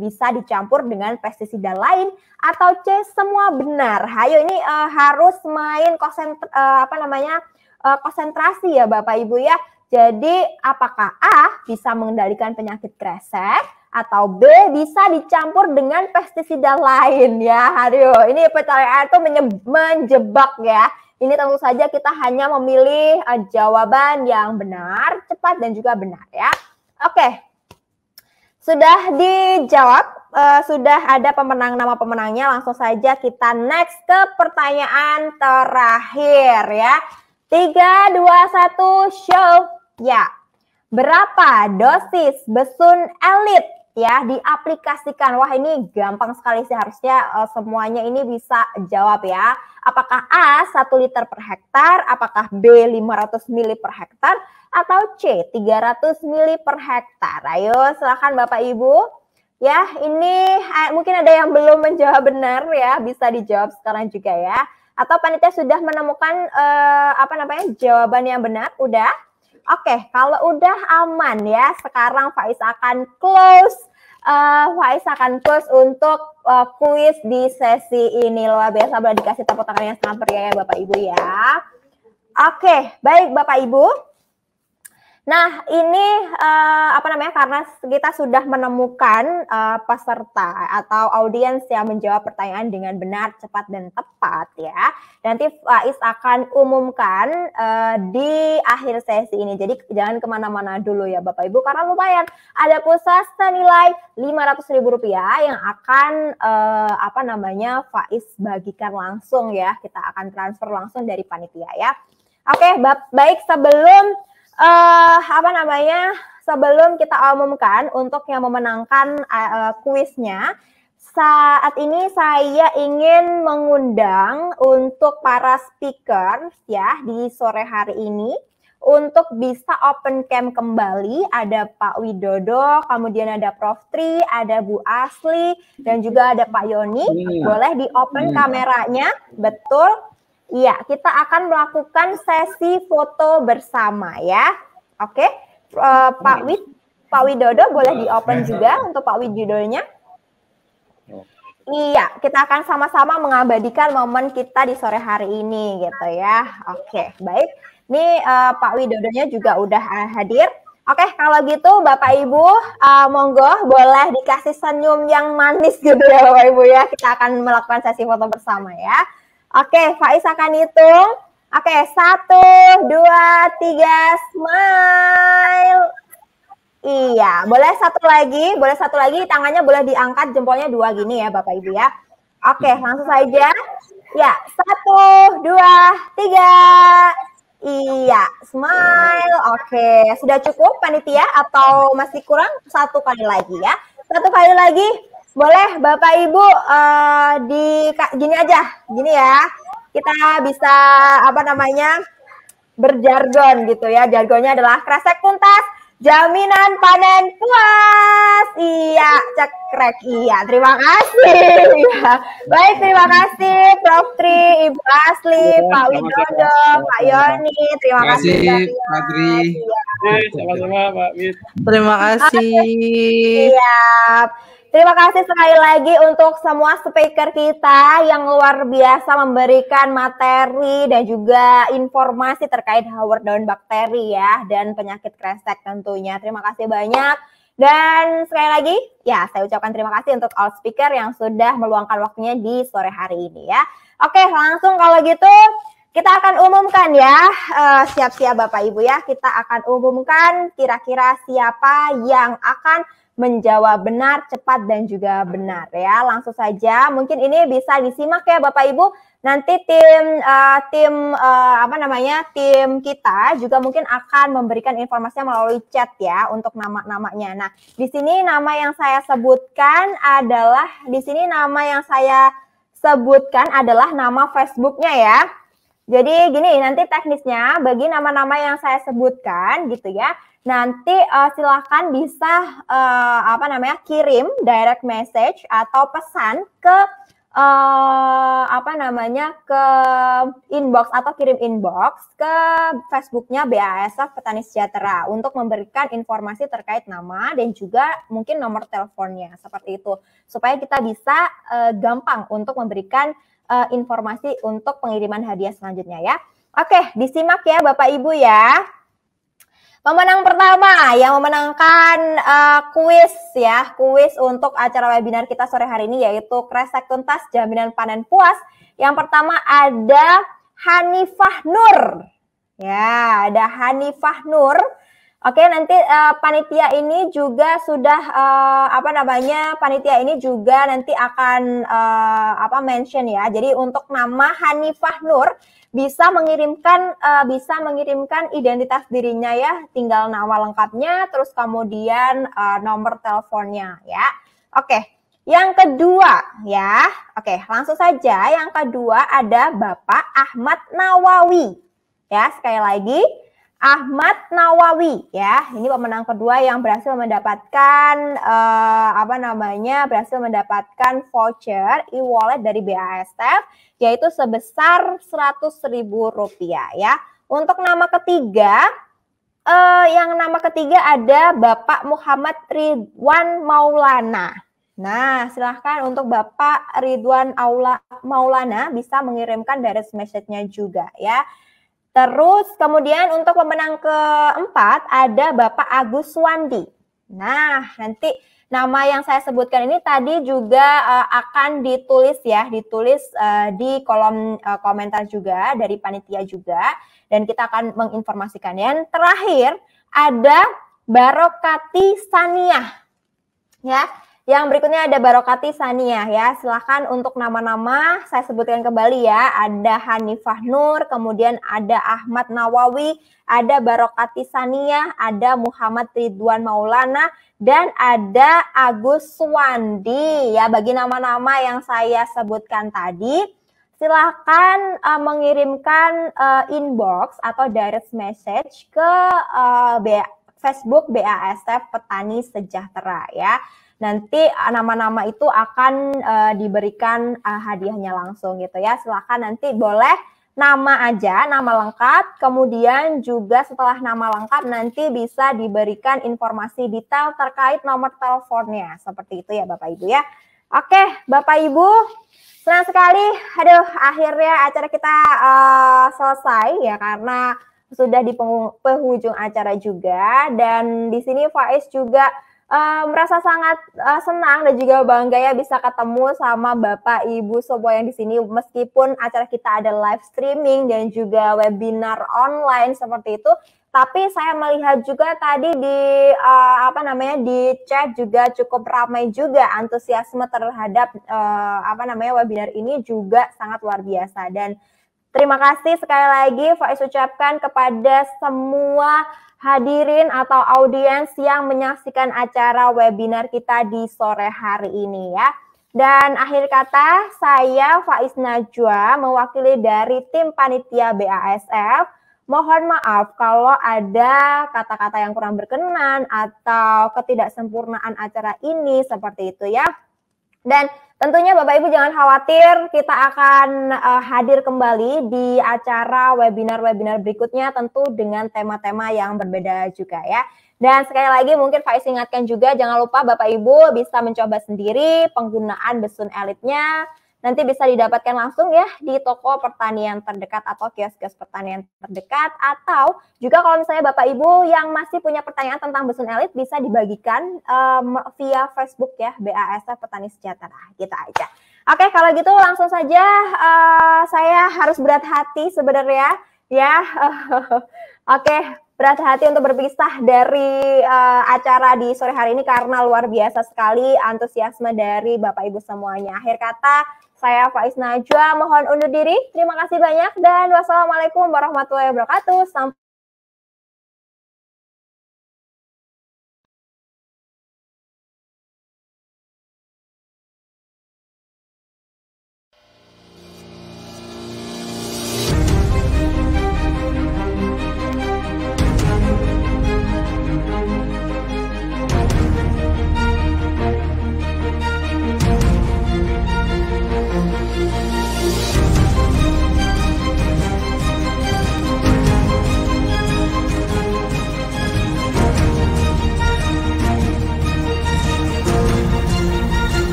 bisa dicampur dengan pestisida lain. Atau C, semua benar. Hayo ini harus main konsentrasi ya Bapak Ibu ya. Jadi apakah A, bisa mengendalikan penyakit kresek? Atau B, bisa dicampur dengan pestisida lain ya. Aduh, ini pertanyaan itu menjebak ya. Ini tentu saja kita hanya memilih jawaban yang benar, cepat, dan juga benar ya. Oke, sudah dijawab, sudah ada nama pemenangnya. Langsung saja kita next ke pertanyaan terakhir ya. 3, 2, 1, show. Ya, berapa dosis Besun Elite ya diaplikasikan? Wah, ini gampang sekali sih, harusnya semuanya ini bisa jawab ya. Apakah A 1 liter per hektar, apakah B 500 ml per hektar, atau C 300 ml per hektar? Ayo silakan Bapak Ibu. Ya, ini mungkin ada yang belum menjawab benar ya, bisa dijawab sekarang juga ya. Atau panitia sudah menemukan jawaban yang benar? Udah? Oke, kalau udah aman ya, sekarang Faiz akan close. Faiz akan close untuk kuis di sesi ini. Luar biasa, boleh dikasih tepuk tangan yang sangat meriah ya Bapak Ibu ya. Oke, baik Bapak Ibu. Nah, ini karena kita sudah menemukan peserta atau audiens yang menjawab pertanyaan dengan benar, cepat, dan tepat ya. Nanti Faiz akan umumkan di akhir sesi ini. Jadi jangan kemana-mana dulu ya Bapak Ibu, karena lumayan ada pulsa senilai Rp500.000 yang akan Faiz bagikan langsung ya. Kita akan transfer langsung dari panitia ya. Oke, baik, sebelum kita umumkan untuk yang memenangkan kuisnya, saat ini saya ingin mengundang untuk para speaker ya di sore hari ini untuk bisa open cam kembali. Ada Pak Widodo, kemudian ada Prof Tri, ada Bu Asli, dan juga ada Pak Yoni. Boleh di open kameranya, betul. Iya, kita akan melakukan sesi foto bersama ya. Oke, Pak Widodo boleh di open juga untuk Pak Widodonya. Iya, kita akan sama-sama mengabadikan momen kita di sore hari ini gitu ya. Oke, baik. Ini Pak Widodonya juga udah hadir. Oke, kalau gitu Bapak Ibu, monggo boleh dikasih senyum yang manis gitu ya Bapak Ibu ya. Kita akan melakukan sesi foto bersama ya. Oke, Faiz akan hitung. Oke, 1, 2, 3, smile. Iya, boleh satu lagi, tangannya boleh diangkat, jempolnya 2 gini ya Bapak Ibu ya. Oke, langsung saja. Ya, 1, 2, 3. Iya, smile. Oke, sudah cukup panitia atau masih kurang? 1 kali lagi ya. 1 kali lagi. Boleh Bapak Ibu gini aja, gini ya. Kita bisa berjargon gitu ya. Jargonnya adalah kresek tuntas, jaminan panen puas. Iya, cekrek. Iya, terima kasih. Iya. Baik, terima kasih Prof. Tri, Ibu Asli, Pak Widodo, Pak Yoni. Terima kasih. Pak Tri. Sama-sama Pak Wid. Terima kasih. Siap. Terima kasih sekali lagi untuk semua speaker kita yang luar biasa memberikan materi dan juga informasi terkait hawerd daun bakteri ya dan penyakit kresek tentunya. Terima kasih banyak. Dan sekali lagi ya saya ucapkan terima kasih untuk all speaker yang sudah meluangkan waktunya di sore hari ini ya. Oke, langsung kalau gitu kita akan umumkan ya. Siap-siap Bapak Ibu ya. Kita akan umumkan kira-kira siapa yang akan menjawab benar, cepat, dan juga benar ya. Langsung saja, mungkin ini bisa disimak ya Bapak Ibu. Nanti tim kita juga mungkin akan memberikan informasinya melalui chat ya untuk nama-namanya. Nah, di sini nama yang saya sebutkan adalah nama Facebooknya ya. Jadi gini, nanti teknisnya bagi nama-nama yang saya sebutkan gitu ya. Nanti silahkan bisa kirim direct message atau pesan ke ke inbox atau kirim inbox ke Facebooknya BASF Petani Sejahtera untuk memberikan informasi terkait nama dan juga mungkin nomor teleponnya seperti itu supaya kita bisa gampang untuk memberikan informasi untuk pengiriman hadiah selanjutnya ya. Oke, disimak ya Bapak Ibu ya. Pemenang pertama yang memenangkan kuis untuk acara webinar kita sore hari ini yaitu kresek tuntas jaminan panen puas. Yang pertama ada Hanifah Nur. Ya, ada Hanifah Nur. Oke, nanti panitia ini juga sudah panitia ini juga nanti akan mention ya. Jadi untuk nama Hanifah Nur bisa mengirimkan identitas dirinya ya, tinggal nama lengkapnya, terus kemudian nomor teleponnya ya. Oke, yang kedua ya, oke langsung saja. Yang kedua ada Bapak Ahmad Nawawi ya, sekali lagi Ahmad Nawawi ya, ini pemenang kedua yang berhasil mendapatkan voucher e-wallet dari BASF yaitu sebesar Rp100.000 ya. Untuk nama ketiga, nama ketiga ada Bapak Muhammad Ridwan Maulana. Nah, silahkan untuk Bapak Ridwan Maulana bisa mengirimkan direct message-nya juga ya. Terus kemudian untuk pemenang keempat ada Bapak Agus Wandi. Nah, nanti nama yang saya sebutkan ini tadi juga akan ditulis di kolom komentar juga dari panitia juga dan kita akan menginformasikan. Yang terakhir ada Barokati Saniah ya. Yang berikutnya ada Barokati Saniah ya. Silahkan untuk nama-nama saya sebutkan kembali ya. Ada Hanifah Nur, kemudian ada Ahmad Nawawi, ada Barokati Saniah, ada Muhammad Ridwan Maulana, dan ada Agus Wandi ya. Bagi nama-nama yang saya sebutkan tadi, silahkan mengirimkan inbox atau direct message ke Facebook BASF Petani Sejahtera ya. Nanti nama-nama itu akan diberikan hadiahnya langsung gitu ya. Silahkan nanti boleh nama aja, nama lengkap. Kemudian juga setelah nama lengkap nanti bisa diberikan informasi detail terkait nomor teleponnya. Seperti itu ya Bapak Ibu ya. Oke Bapak Ibu, senang sekali. Aduh, akhirnya acara kita selesai ya karena sudah di penghujung acara juga. Dan di sini Faiz juga merasa sangat senang dan juga bangga ya bisa ketemu sama Bapak Ibu semua yang di sini meskipun acara kita ada live streaming dan juga webinar online seperti itu, tapi saya melihat juga tadi di di chat juga cukup ramai juga antusiasme terhadap webinar ini juga sangat luar biasa. Dan terima kasih sekali lagi Faiz ucapkan kepada semua hadirin atau audiens yang menyaksikan acara webinar kita di sore hari ini ya. Dan akhir kata saya Faiz Najwa mewakili dari tim panitia BASF Mohon maaf kalau ada kata-kata yang kurang berkenan atau ketidaksempurnaan acara ini seperti itu ya. Dan tentunya Bapak Ibu jangan khawatir, kita akan hadir kembali di acara webinar-webinar berikutnya tentu dengan tema-tema yang berbeda juga ya. Dan sekali lagi mungkin Faiz ingatkan juga jangan lupa Bapak Ibu bisa mencoba sendiri penggunaan Besun Elite-nya. Nanti bisa didapatkan langsung ya di toko pertanian terdekat atau kios-kios pertanian terdekat. Atau juga kalau misalnya Bapak Ibu yang masih punya pertanyaan tentang Besun Elite bisa dibagikan via Facebook ya, BASF Petani Sejahtera. Gitu aja. Oke, kalau gitu langsung saja saya harus berat hati sebenarnya ya. Oke, berat hati untuk berpisah dari acara di sore hari ini karena luar biasa sekali antusiasme dari Bapak Ibu semuanya. Akhir kata, saya Faiz Najwa mohon undur diri. Terima kasih banyak dan wassalamualaikum warahmatullahi wabarakatuh. Sampai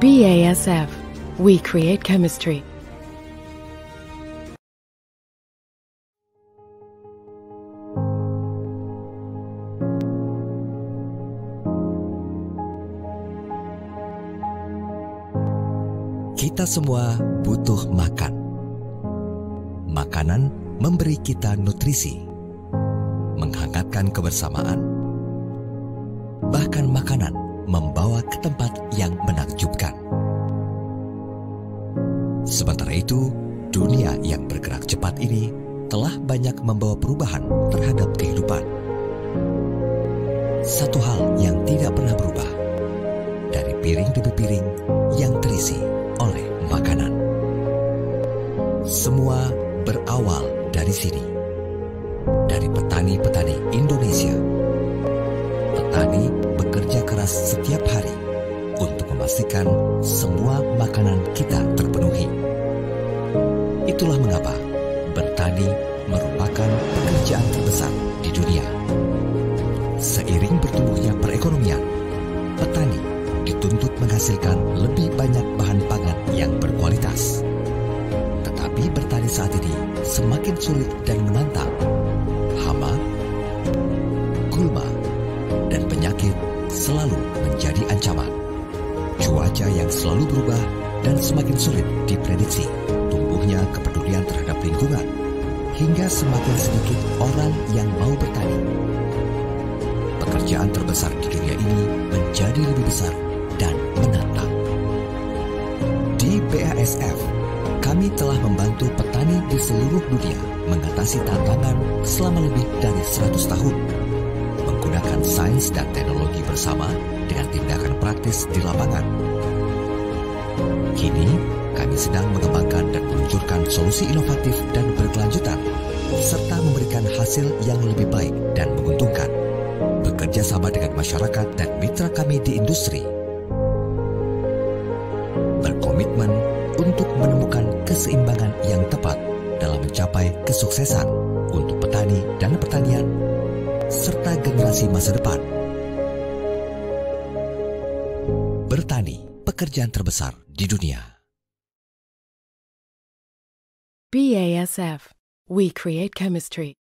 BASF, we create chemistry. Kita semua butuh makan. Makanan memberi kita nutrisi, menghangatkan kebersamaan. Bahkan makanan membawa ke tempat yang menakjubkan. Sementara itu, dunia yang bergerak cepat ini telah banyak membawa perubahan terhadap kehidupan. Satu hal yang tidak pernah berubah, dari piring demi piring yang terisi oleh makanan. Semua berawal dari sini, dari petani-petani Indonesia. Petani bekerja keras setiap hari untuk memastikan semua makanan kita terpenuhi. Itulah mengapa bertani merupakan pekerjaan terbesar di dunia. Seiring bertumbuhnya perekonomian, petani dituntut menghasilkan lebih banyak bahan pangan yang berkualitas. Tetapi bertani saat ini semakin sulit dan menantang. Hama, gulma, dan penyakit selalu menjadi ancaman. Cuaca yang selalu berubah dan semakin sulit diprediksi. Tumbuhnya kepedulian terhadap lingkungan, hingga semakin sedikit orang yang mau bertani. Pekerjaan terbesar di dunia ini menjadi lebih besar dan menantang. Di BASF, kami telah membantu petani di seluruh dunia mengatasi tantangan selama lebih dari 100 tahun. Menggunakan sains dan teknologi bersama dengan tindakan praktis di lapangan. Kini, kami sedang mengembangkan dan meluncurkan solusi inovatif dan berkelanjutan, serta memberikan hasil yang lebih baik dan menguntungkan. Bekerja sama dengan masyarakat dan mitra kami di industri. Berkomitmen untuk menemukan keseimbangan yang tepat dalam mencapai kesuksesan untuk petani dan pertanian, serta generasi masa depan. Bertani, pekerjaan terbesar di dunia. BASF, we create chemistry.